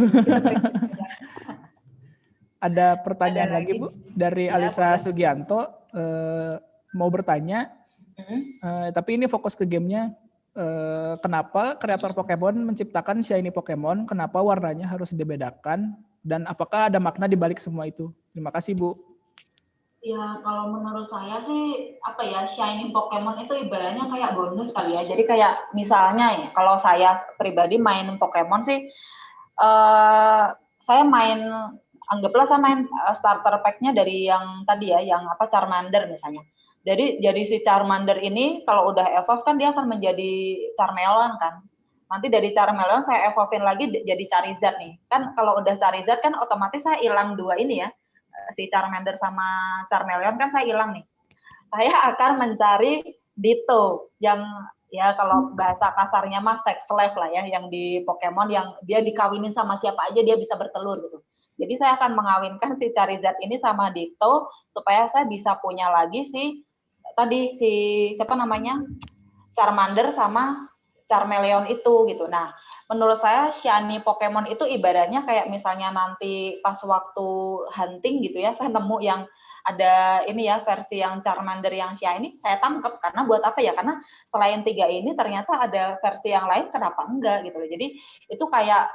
Ada pertanyaan lagi Bu dari ya, Alisa Sugianto mau bertanya, tapi ini fokus ke gamenya. Kenapa kreator Pokemon menciptakan shiny Pokemon? Kenapa warnanya harus dibedakan? Dan apakah ada makna di balik semua itu? Terima kasih Bu. Ya kalau menurut saya sih apa ya, shiny Pokemon itu ibaratnya kayak bonus kali ya. Jadi kayak misalnya ya, kalau saya pribadi main Pokemon sih, saya main, anggaplah saya main starter pack-nya dari yang tadi ya, yang apa Charmander misalnya. Jadi si Charmander ini kalau udah evolve kan dia akan menjadi Charmeleon kan. Nanti dari Charmeleon saya evolve-in lagi jadi Charizard nih. Kan kalau udah Charizard kan otomatis saya hilang dua ini ya. Si Charmander sama Charmeleon kan saya hilang nih. Saya akan mencari Ditto yang ya kalau bahasa kasarnya mah sex slave lah ya, yang di Pokemon yang dia dikawinin sama siapa aja dia bisa bertelur gitu. Jadi saya akan mengawinkan si Charizard ini sama Ditto supaya saya bisa punya lagi si tadi si siapa namanya Charmander sama Charmeleon itu gitu. Nah menurut saya shiny Pokemon itu ibaratnya kayak misalnya nanti pas waktu hunting gitu ya, saya nemu yang ada ini ya versi yang Charmander yang shiny, saya tangkap karena buat apa ya? Karena selain 3 ini ternyata ada versi yang lain, kenapa enggak gitu loh. Jadi itu kayak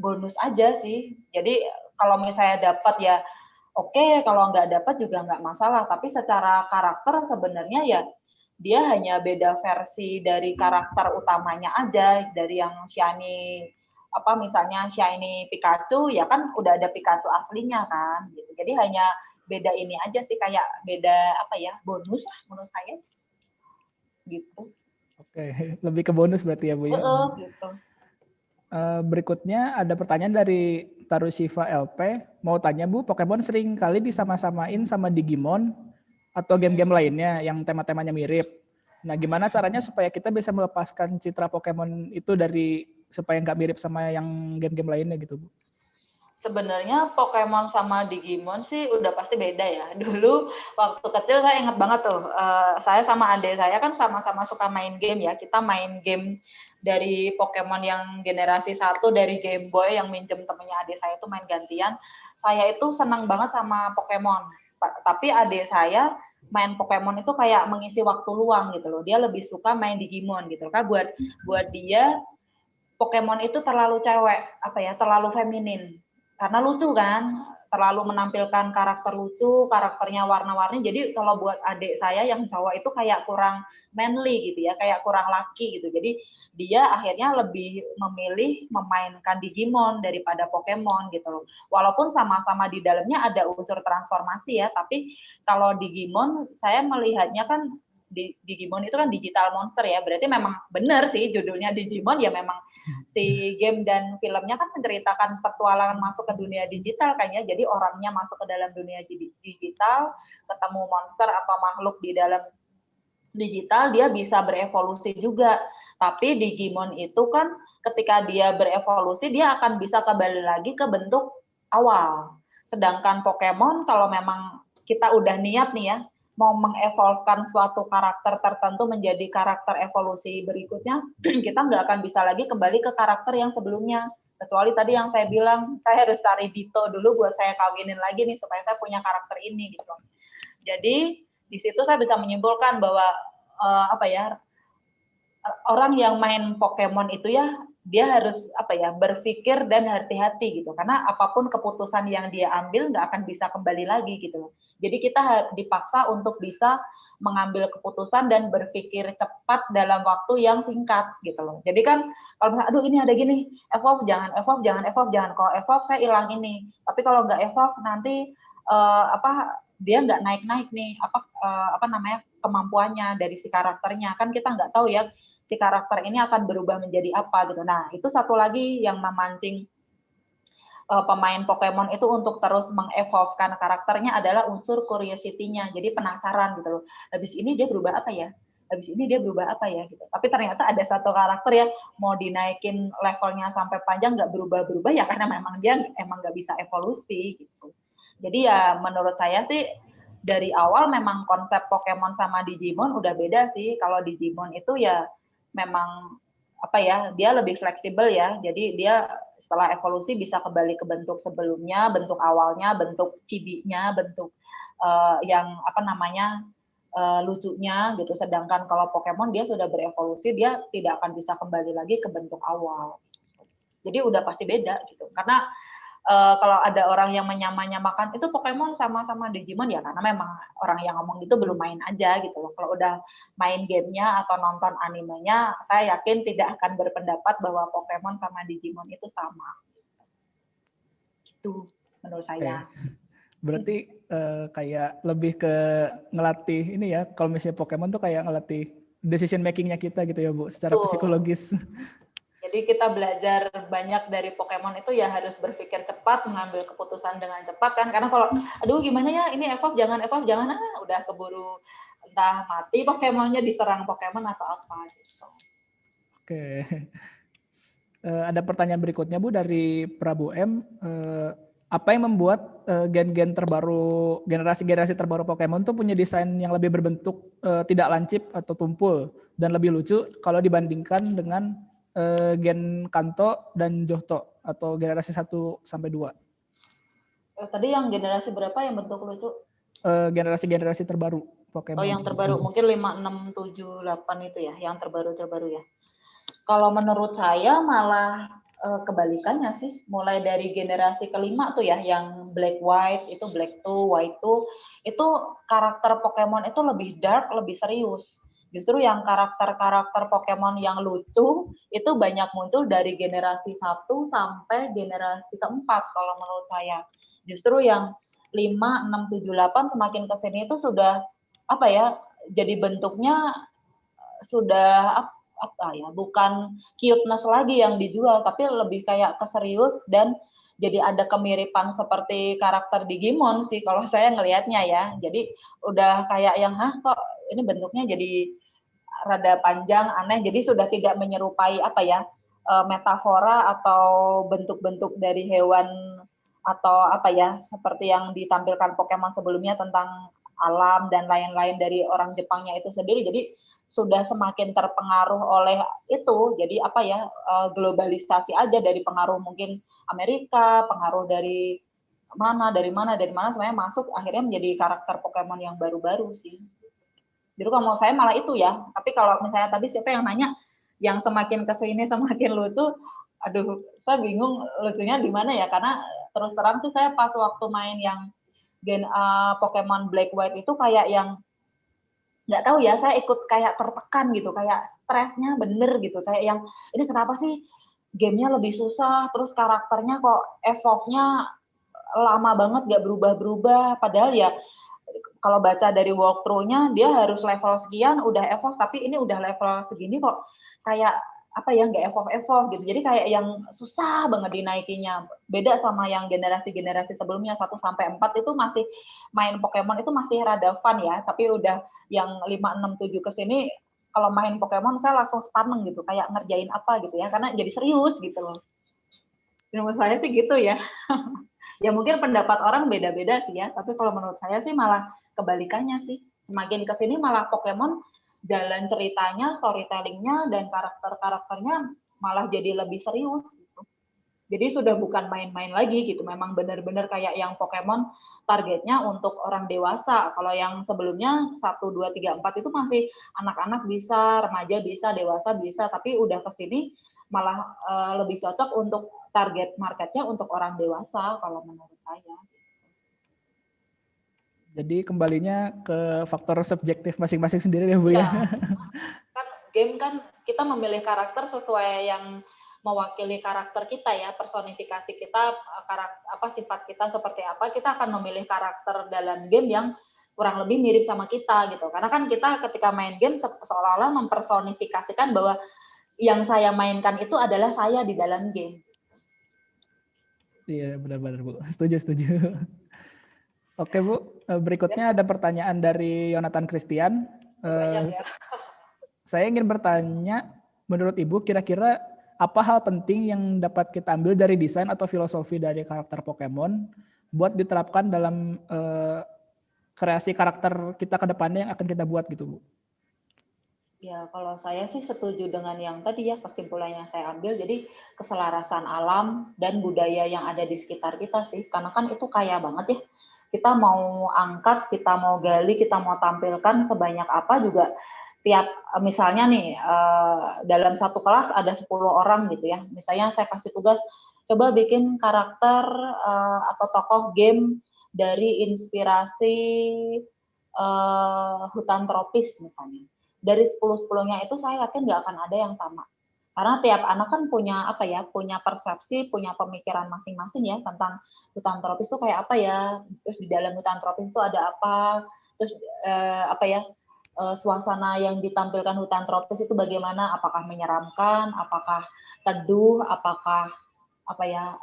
bonus aja sih. Jadi kalau misalnya dapat ya oke, kalau nggak dapat juga nggak masalah. Tapi secara karakter sebenarnya ya dia hanya beda versi dari karakter utamanya aja, dari yang shiny apa misalnya shiny Pikachu ya kan udah ada Pikachu aslinya kan gitu. Jadi hanya beda ini aja sih, kayak beda apa ya, bonus lah menurut saya gitu. Oke, lebih ke bonus berarti ya Bu ya. Gitu. Berikutnya ada pertanyaan dari Tarushiva LP, mau tanya Bu, Pokemon sering kali disama-samain sama Digimon atau game-game lainnya yang tema-temanya mirip. Nah, gimana caranya supaya kita bisa melepaskan citra Pokemon itu dari supaya nggak mirip sama yang game-game lainnya gitu Bu? Sebenarnya Pokemon sama Digimon sih udah pasti beda ya. Dulu waktu kecil saya ingat banget tuh, saya sama adik saya kan sama-sama suka main game ya. Kita main game dari Pokemon yang generasi 1 dari Game Boy yang minjem temennya adik saya itu main gantian. Saya itu senang banget sama Pokemon. Tapi adik saya main Pokemon itu kayak mengisi waktu luang gitu loh. Dia lebih suka main Digimon gitu kan, buat dia Pokemon itu terlalu cewek, apa ya, terlalu feminin. Karena lucu kan, terlalu menampilkan karakter lucu, karakternya warna-warni. Jadi kalau buat adik saya yang cowok itu kayak kurang manly gitu ya, kayak kurang laki gitu. Jadi dia akhirnya lebih memilih memainkan Digimon daripada Pokemon gitu loh. Walaupun sama-sama di dalamnya ada unsur transformasi ya, tapi kalau Digimon saya melihatnya kan Digimon itu kan digital monster ya, berarti memang benar sih judulnya Digimon ya, memang si game dan filmnya kan menceritakan petualangan masuk ke dunia digital kan ya, jadi orangnya masuk ke dalam dunia digital, ketemu monster atau makhluk di dalam digital, dia bisa berevolusi juga. Tapi Digimon itu kan ketika dia berevolusi, dia akan bisa kembali lagi ke bentuk awal. Sedangkan Pokemon kalau memang kita udah niat nih ya, mau mengevolvekan suatu karakter tertentu menjadi karakter evolusi berikutnya, kita nggak akan bisa lagi kembali ke karakter yang sebelumnya. Kecuali tadi yang saya bilang, saya harus cari Ditto dulu buat saya kawinin lagi nih, supaya saya punya karakter ini gitu. Jadi di situ saya bisa menyimpulkan bahwa orang yang main Pokemon itu ya dia harus berpikir dan hati-hati gitu, karena apapun keputusan yang dia ambil nggak akan bisa kembali lagi gitu. Jadi kita dipaksa untuk bisa mengambil keputusan dan berpikir cepat dalam waktu yang singkat gitu loh. Jadi kan kalau misalnya aduh ini ada gini, evolve jangan, kalau evolve saya hilang ini. Tapi kalau nggak evolve nanti dia nggak naik-naik nih kemampuannya dari si karakternya, kan kita nggak tahu ya si karakter ini akan berubah menjadi apa gitu. Nah, itu satu lagi yang memancing pemain Pokemon itu untuk terus mengevolvekan karakternya adalah unsur curiosity-nya. Jadi penasaran gitu loh. Habis ini dia berubah apa ya? Habis ini dia berubah apa ya gitu. Tapi ternyata ada satu karakter ya mau dinaikin levelnya sampai panjang nggak berubah-berubah ya karena memang dia emang nggak bisa evolusi gitu. Jadi ya menurut saya sih dari awal memang konsep Pokemon sama Digimon udah beda sih. Kalau Digimon itu ya memang dia lebih fleksibel ya. Jadi dia setelah evolusi bisa kembali ke bentuk sebelumnya, bentuk awalnya, bentuk cibinya, bentuk yang lucunya gitu. Sedangkan kalau Pokemon dia sudah berevolusi, dia tidak akan bisa kembali lagi ke bentuk awal. Jadi udah pasti beda gitu. Karena kalau ada orang yang menyamakan itu Pokemon sama-sama Digimon ya karena memang orang yang ngomong itu belum main aja gitu loh. Kalau udah main gamenya atau nonton animenya, saya yakin tidak akan berpendapat bahwa Pokemon sama Digimon itu sama. Itu menurut saya. Berarti kayak lebih ke ngelatih ini ya, kalau misalnya Pokemon tuh kayak ngelatih decision making-nya kita gitu ya Bu, secara psikologis. Jadi kita belajar banyak dari Pokemon itu ya harus berpikir cepat, mengambil keputusan dengan cepat kan. Karena kalau aduh gimana ya ini evolve jangan udah keburu entah mati Pokemonnya, diserang Pokemon atau apa gitu. Oke. Ada pertanyaan berikutnya Bu dari Prabu M. Apa yang membuat gen-gen terbaru, generasi-generasi terbaru Pokemon tuh punya desain yang lebih berbentuk tidak lancip atau tumpul dan lebih lucu kalau dibandingkan dengan Gen Kanto dan Johto atau generasi 1 sampai 2. Tadi yang generasi berapa yang bentuk lucu? Generasi terbaru Pokemon. Oh, yang terbaru mungkin 5, 6, 7, 8 itu ya, yang terbaru ya. Kalau menurut saya malah kebalikannya sih, mulai dari generasi kelima tuh ya, yang Black White itu Black 2, White 2, itu karakter Pokemon itu lebih dark, lebih serius. Justru yang karakter-karakter Pokemon yang lucu itu banyak muncul dari generasi 1 sampai generasi keempat kalau menurut saya. Justru yang 5, 6, 7, 8 semakin kesini itu sudah apa ya, jadi bentuknya sudah apa ya, bukan cuteness lagi yang dijual, tapi lebih kayak keserius dan jadi ada kemiripan seperti karakter Digimon sih kalau saya ngelihatnya ya. Jadi udah kayak yang kok ini bentuknya jadi rada panjang, aneh, jadi sudah tidak menyerupai apa ya, metafora atau bentuk-bentuk dari hewan atau apa ya, seperti yang ditampilkan Pokemon sebelumnya tentang alam dan lain-lain dari orang Jepangnya itu sendiri. Jadi sudah semakin terpengaruh oleh itu. Jadi apa ya, globalisasi aja dari pengaruh mungkin Amerika, pengaruh dari mana semuanya masuk akhirnya menjadi karakter Pokemon yang baru-baru sih. Jadi kalau mau saya malah itu ya. Tapi kalau misalnya tadi siapa yang nanya yang semakin kesini semakin lucu, aduh saya bingung lucunya di mana ya, karena terus terang sih saya pas waktu main yang Pokemon Black White itu kayak yang nggak tahu ya, saya ikut kayak tertekan gitu, kayak stresnya bener gitu, kayak yang ini kenapa sih gamenya lebih susah, terus karakternya kok evolve-nya lama banget gak berubah-berubah, padahal ya kalau baca dari walkthrough-nya dia harus level sekian udah evolve, tapi ini udah level segini kok kayak apa ya, nggak evolve gitu. Jadi kayak yang susah banget dinaikinya. Beda sama yang generasi-generasi sebelumnya 1 sampai 4 itu masih main Pokemon itu masih rada fun ya, tapi udah yang 5, 6, 7 ke sini kalau main Pokemon saya langsung spaneng gitu, kayak ngerjain apa gitu ya, karena jadi serius gitu loh. Menurut saya sih gitu ya. Ya mungkin pendapat orang beda-beda sih ya, tapi kalau menurut saya sih malah kebalikannya sih. Semakin ke sini malah Pokemon jalan ceritanya, storytelling-nya, dan karakter-karakternya malah jadi lebih serius gitu. Jadi sudah bukan main-main lagi gitu, memang benar-benar kayak yang Pokemon targetnya untuk orang dewasa. Kalau yang sebelumnya 1, 2, 3, 4 itu masih anak-anak bisa, remaja bisa, dewasa bisa, tapi udah ke sini malah lebih cocok untuk target marketnya untuk orang dewasa kalau menurut saya. Jadi kembalinya ke faktor subjektif masing-masing sendiri ya Bu ya. Kan game kan kita memilih karakter sesuai yang mewakili karakter kita ya, personifikasi kita, karakter sifat kita seperti apa, kita akan memilih karakter dalam game yang kurang lebih mirip sama kita gitu. Karena kan kita ketika main game seolah-olah mempersonifikasikan bahwa yang saya mainkan itu adalah saya di dalam game. Iya, benar-benar Bu. Setuju. Oke Bu, berikutnya ada pertanyaan dari Yonatan Christian. Saya ingin bertanya, menurut Ibu kira-kira apa hal penting yang dapat kita ambil dari desain atau filosofi dari karakter Pokemon buat diterapkan dalam kreasi karakter kita ke depannya yang akan kita buat gitu Bu? Ya, kalau saya sih setuju dengan yang tadi ya, kesimpulan yang saya ambil. Jadi keselarasan alam dan budaya yang ada di sekitar kita sih. Karena kan itu kaya banget ya. Kita mau angkat, kita mau gali, kita mau tampilkan sebanyak apa juga. Tiap misalnya nih dalam satu kelas ada 10 orang gitu ya. Misalnya saya kasih tugas, coba bikin karakter atau tokoh game dari inspirasi hutan tropis misalnya. Dari 10-10-nya itu saya yakin nggak akan ada yang sama. Karena tiap anak kan punya apa ya, punya persepsi, punya pemikiran masing-masing ya tentang hutan tropis itu kayak apa ya, terus di dalam hutan tropis itu ada apa, terus apa ya, suasana yang ditampilkan hutan tropis itu bagaimana, apakah menyeramkan, apakah teduh, apakah apa ya,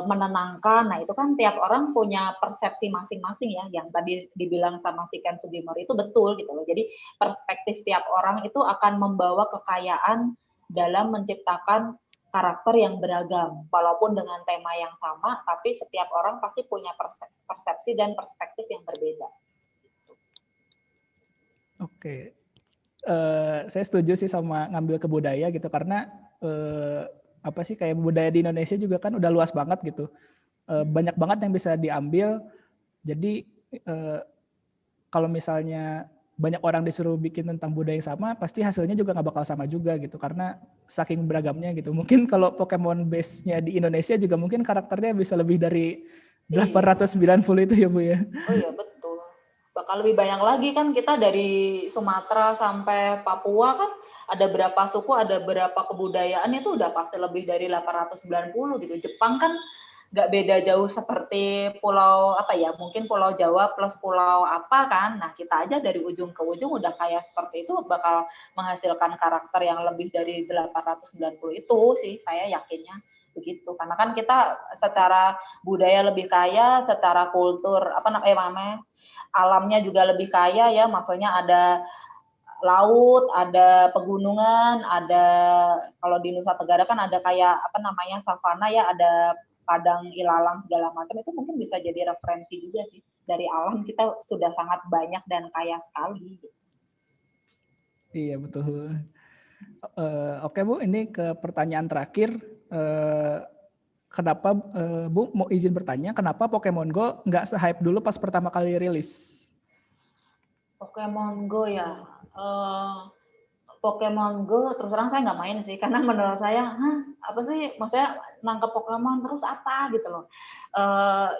menenangkan. Nah itu kan tiap orang punya persepsi masing-masing ya, yang tadi dibilang sama si Ken Sugimori itu betul gitu loh. Jadi perspektif tiap orang itu akan membawa kekayaan dalam menciptakan karakter yang beragam, walaupun dengan tema yang sama, tapi setiap orang pasti punya persepsi dan perspektif yang berbeda. Oke. saya setuju sih sama ngambil ke budaya gitu karena apa sih kayak budaya di Indonesia juga kan udah luas banget gitu. Banyak banget yang bisa diambil. Jadi kalau misalnya banyak orang disuruh bikin tentang budaya yang sama, pasti hasilnya juga nggak bakal sama juga gitu karena saking beragamnya gitu. Mungkin kalau Pokemon base-nya di Indonesia juga mungkin karakternya bisa lebih dari 890 itu ya Bu ya. Oh iya betul. Bakal lebih banyak lagi kan, kita dari Sumatera sampai Papua kan ada berapa suku, ada berapa kebudayaan, itu udah pasti lebih dari 890 gitu. Jepang kan nggak beda jauh seperti pulau apa ya, mungkin Pulau Jawa plus pulau apa kan. Nah kita aja dari ujung ke ujung udah kayak seperti itu, bakal menghasilkan karakter yang lebih dari 890 itu sih, saya yakinnya begitu. Karena kan kita secara budaya lebih kaya, secara kultur namanya alamnya juga lebih kaya ya, maksudnya ada laut, ada pegunungan, ada kalau di Nusa Tenggara kan ada kayak savana ya, ada padang ilalang segala macam, itu mungkin bisa jadi referensi juga sih. Dari alam kita sudah sangat banyak dan kaya sekali. Iya betul. Oke Bu, ini ke pertanyaan terakhir. Kenapa Bu mau izin bertanya, kenapa Pokemon Go nggak se-hype dulu pas pertama kali rilis? Pokemon Go ya. Pokemon Go terus terang saya nggak main sih, karena menurut saya apa sih, maksudnya nangkep Pokemon terus apa gitu loh.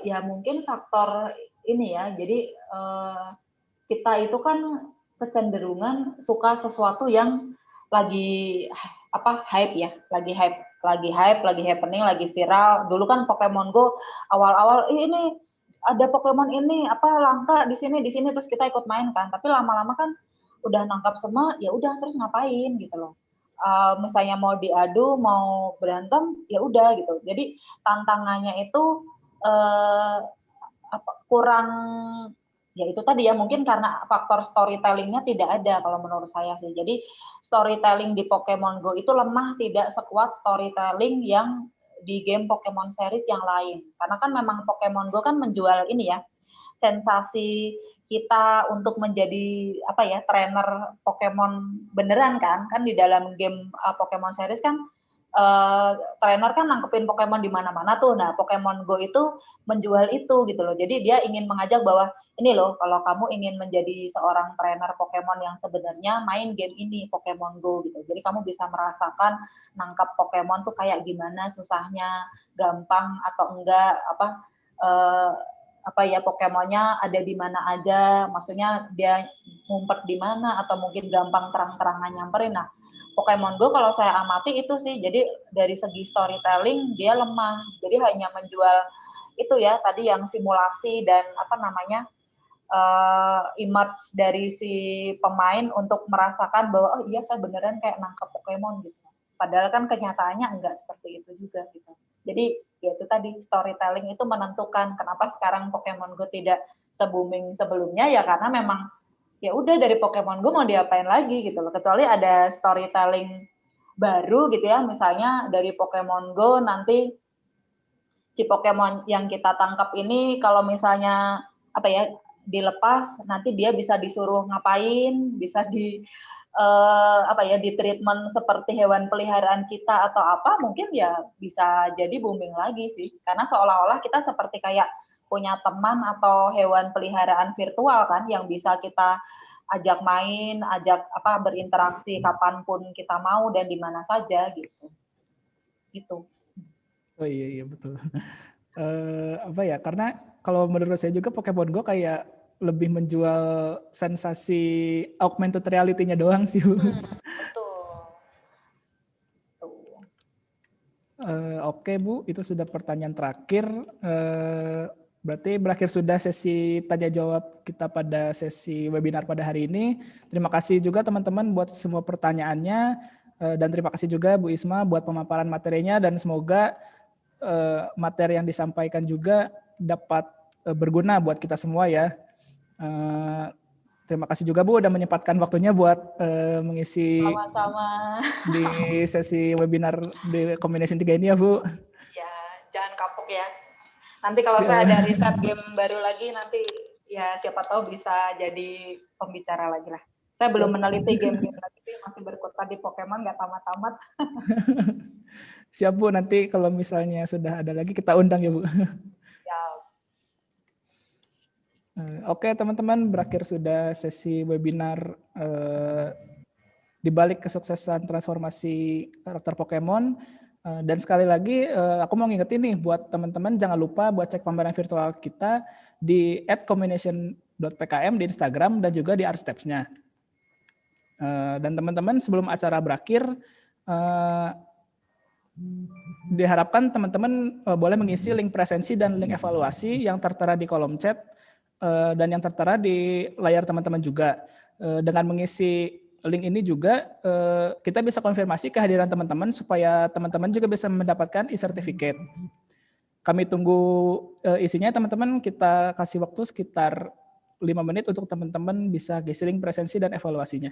Ya mungkin faktor ini ya, jadi kita itu kan kecenderungan suka sesuatu yang lagi hype ya, lagi happening, lagi viral. Dulu kan Pokemon Go awal-awal ini ada Pokemon ini langka di sini terus kita ikut main kan, tapi lama-lama kan udah nangkap semua, ya udah terus ngapain gitu loh. Misalnya mau diadu, mau berantem, ya udah gitu. Jadi tantangannya itu kurang, ya itu tadi ya, mungkin karena faktor storytelling-nya tidak ada kalau menurut saya sih. Jadi storytelling di Pokemon Go itu lemah, tidak sekuat storytelling yang di game Pokemon series yang lain. Karena kan memang Pokemon Go kan menjual ini ya, sensasi kita untuk menjadi trainer Pokemon beneran kan di dalam game Pokemon series kan trainer kan nangkepin Pokemon di mana-mana tuh. Nah, Pokemon Go itu menjual itu gitu loh. Jadi dia ingin mengajak bahwa ini loh, kalau kamu ingin menjadi seorang trainer Pokemon yang sebenarnya, main game ini Pokemon Go gitu. Jadi kamu bisa merasakan nangkap Pokemon tuh kayak gimana, susahnya, gampang atau enggak, Pokemonnya ada di mana aja, maksudnya dia ngumpet di mana atau mungkin gampang terang-terangan nyamperin. Nah, Pokemon Go kalau saya amati itu sih, jadi dari segi storytelling dia lemah, jadi hanya menjual itu ya tadi yang simulasi dan image dari si pemain untuk merasakan bahwa oh iya saya beneran kayak nangkep Pokemon gitu. Padahal kan kenyataannya enggak seperti itu juga gitu. Jadi ya itu tadi, storytelling itu menentukan kenapa sekarang Pokemon Go tidak se-booming sebelumnya, ya karena memang ya udah dari Pokemon Go mau diapain lagi gitu loh, kecuali ada storytelling baru gitu ya, misalnya dari Pokemon Go nanti si Pokemon yang kita tangkap ini kalau misalnya dilepas, nanti dia bisa disuruh ngapain, bisa di di treatment seperti hewan peliharaan kita atau apa, mungkin ya bisa jadi booming lagi sih, karena seolah-olah kita seperti kayak punya teman atau hewan peliharaan virtual kan, yang bisa kita ajak main, berinteraksi kapanpun kita mau dan di mana saja gitu. Oh iya betul. Karena kalau menurut saya juga Pokemon Go kayak lebih menjual sensasi augmented reality-nya doang sih. Betul. Oke Bu, itu sudah pertanyaan terakhir. Berarti berakhir sudah sesi tanya jawab kita pada sesi webinar pada hari ini. Terima kasih juga teman-teman buat semua pertanyaannya, dan terima kasih juga Bu Isma buat pemaparan materinya, dan semoga materi yang disampaikan juga dapat berguna buat kita semua ya. Terima kasih juga Bu udah menyempatkan waktunya buat mengisi Sama-sama di sesi webinar di Combination 3 ini ya Bu. Ya, jangan kapok ya. Nanti kalau saya ada riset game baru lagi, nanti ya siapa tahu bisa jadi pembicara lagi lah. Saya belum meneliti game-game lagi, masih berkutat di Pokemon, nggak tamat-tamat. Siap Bu, nanti kalau misalnya sudah ada lagi kita undang ya Bu. Ya, Oke teman-teman, berakhir sudah sesi webinar di balik kesuksesan transformasi karakter Pokemon. Dan sekali lagi aku mau ngingetin nih buat teman-teman, jangan lupa buat cek pameran virtual kita di @combination.pkm di Instagram dan juga di Artsteps-nya. Dan teman-teman sebelum acara berakhir, diharapkan teman-teman boleh mengisi link presensi dan link evaluasi yang tertera di kolom chat dan yang tertera di layar teman-teman juga. Dengan mengisi link ini juga kita bisa konfirmasi kehadiran teman-teman supaya teman-teman juga bisa mendapatkan e-certificate. Kami tunggu isinya teman-teman, kita kasih waktu sekitar 5 menit untuk teman-teman bisa ngisi link presensi dan evaluasinya.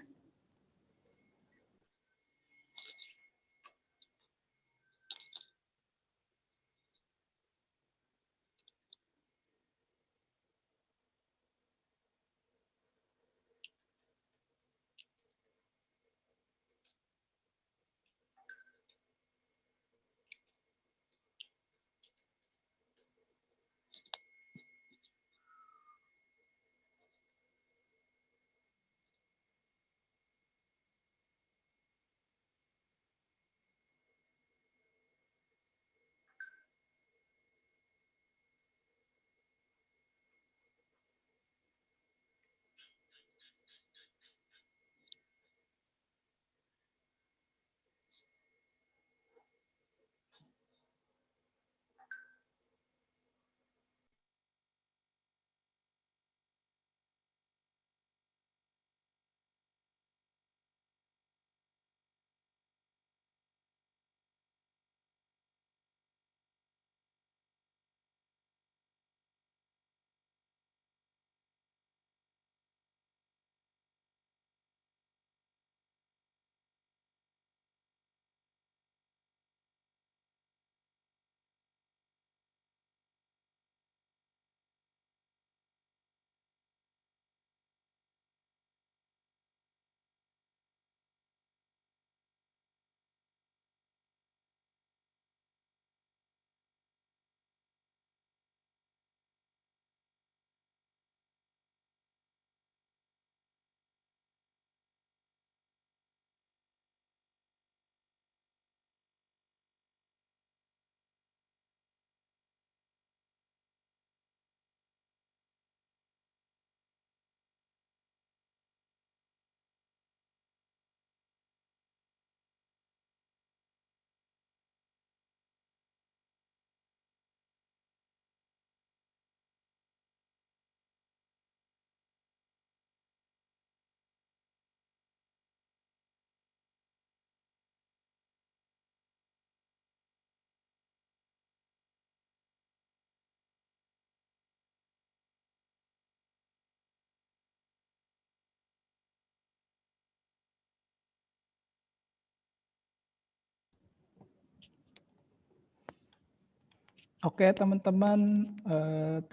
Oke teman-teman,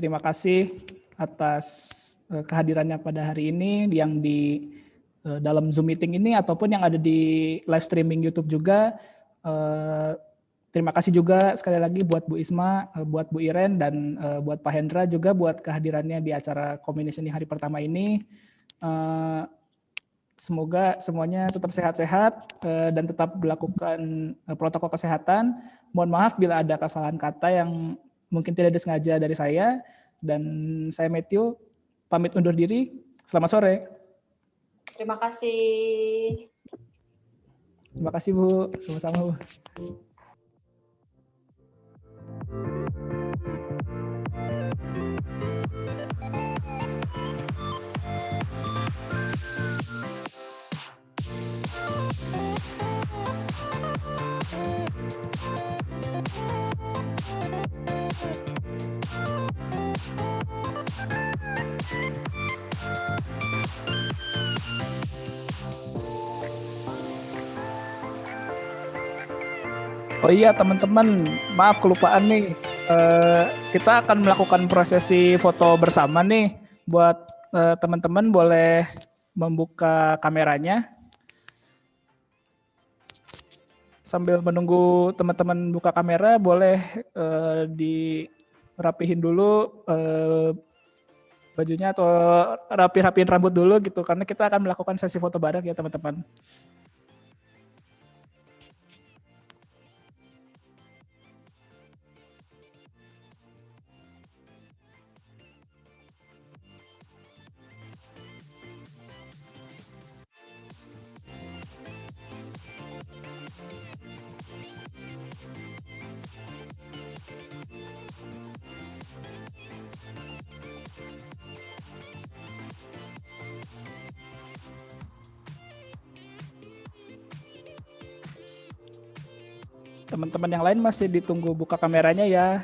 terima kasih atas kehadirannya pada hari ini yang di dalam Zoom meeting ini ataupun yang ada di live streaming YouTube juga. Terima kasih juga sekali lagi buat Bu Isma, buat Bu Iren, dan buat Pak Hendra juga buat kehadirannya di acara combination di hari pertama ini. Semoga semuanya tetap sehat-sehat dan tetap melakukan protokol kesehatan. Mohon maaf bila ada kesalahan kata yang mungkin tidak disengaja dari saya. Dan saya Matthew, pamit undur diri. Selamat sore. terima kasih. Terima kasih Bu, sama-sama Bu. Oh iya teman-teman, maaf kelupaan nih. Kita akan melakukan prosesi foto bersama nih. Buat teman-teman boleh membuka kameranya. Sambil menunggu teman-teman buka kamera, boleh dirapihin dulu bajunya atau rapihin rambut dulu gitu, karena kita akan melakukan sesi foto bareng ya teman-teman. Teman-teman yang lain masih ditunggu buka kameranya ya.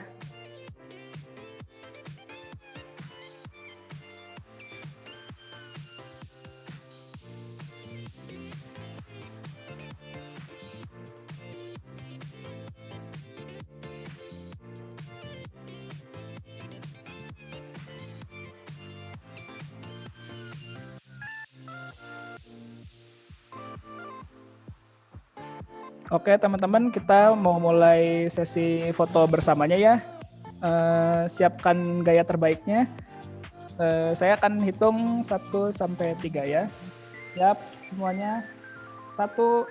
Oke teman-teman, kita mau mulai sesi foto bersamanya ya. Siapkan gaya terbaiknya. Saya akan hitung 1 sampai 3 ya. Siap semuanya. 1,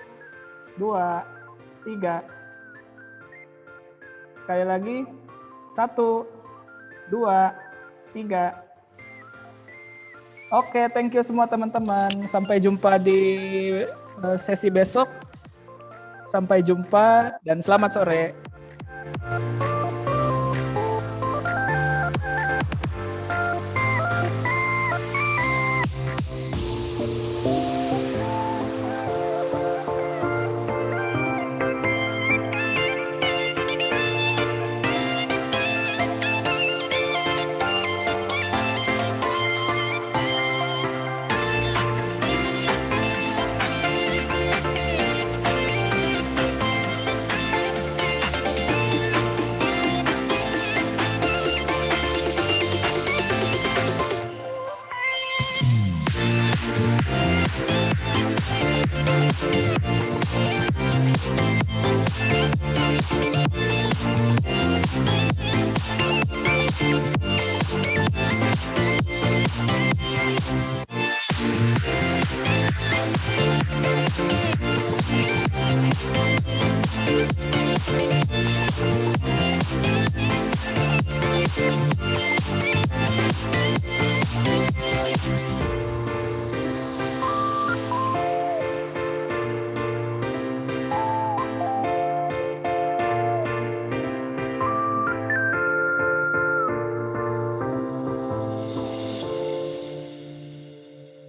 2, 3. Sekali lagi. 1, 2, 3. Oke, thank you semua teman-teman. Sampai jumpa di sesi besok. Sampai jumpa dan selamat sore.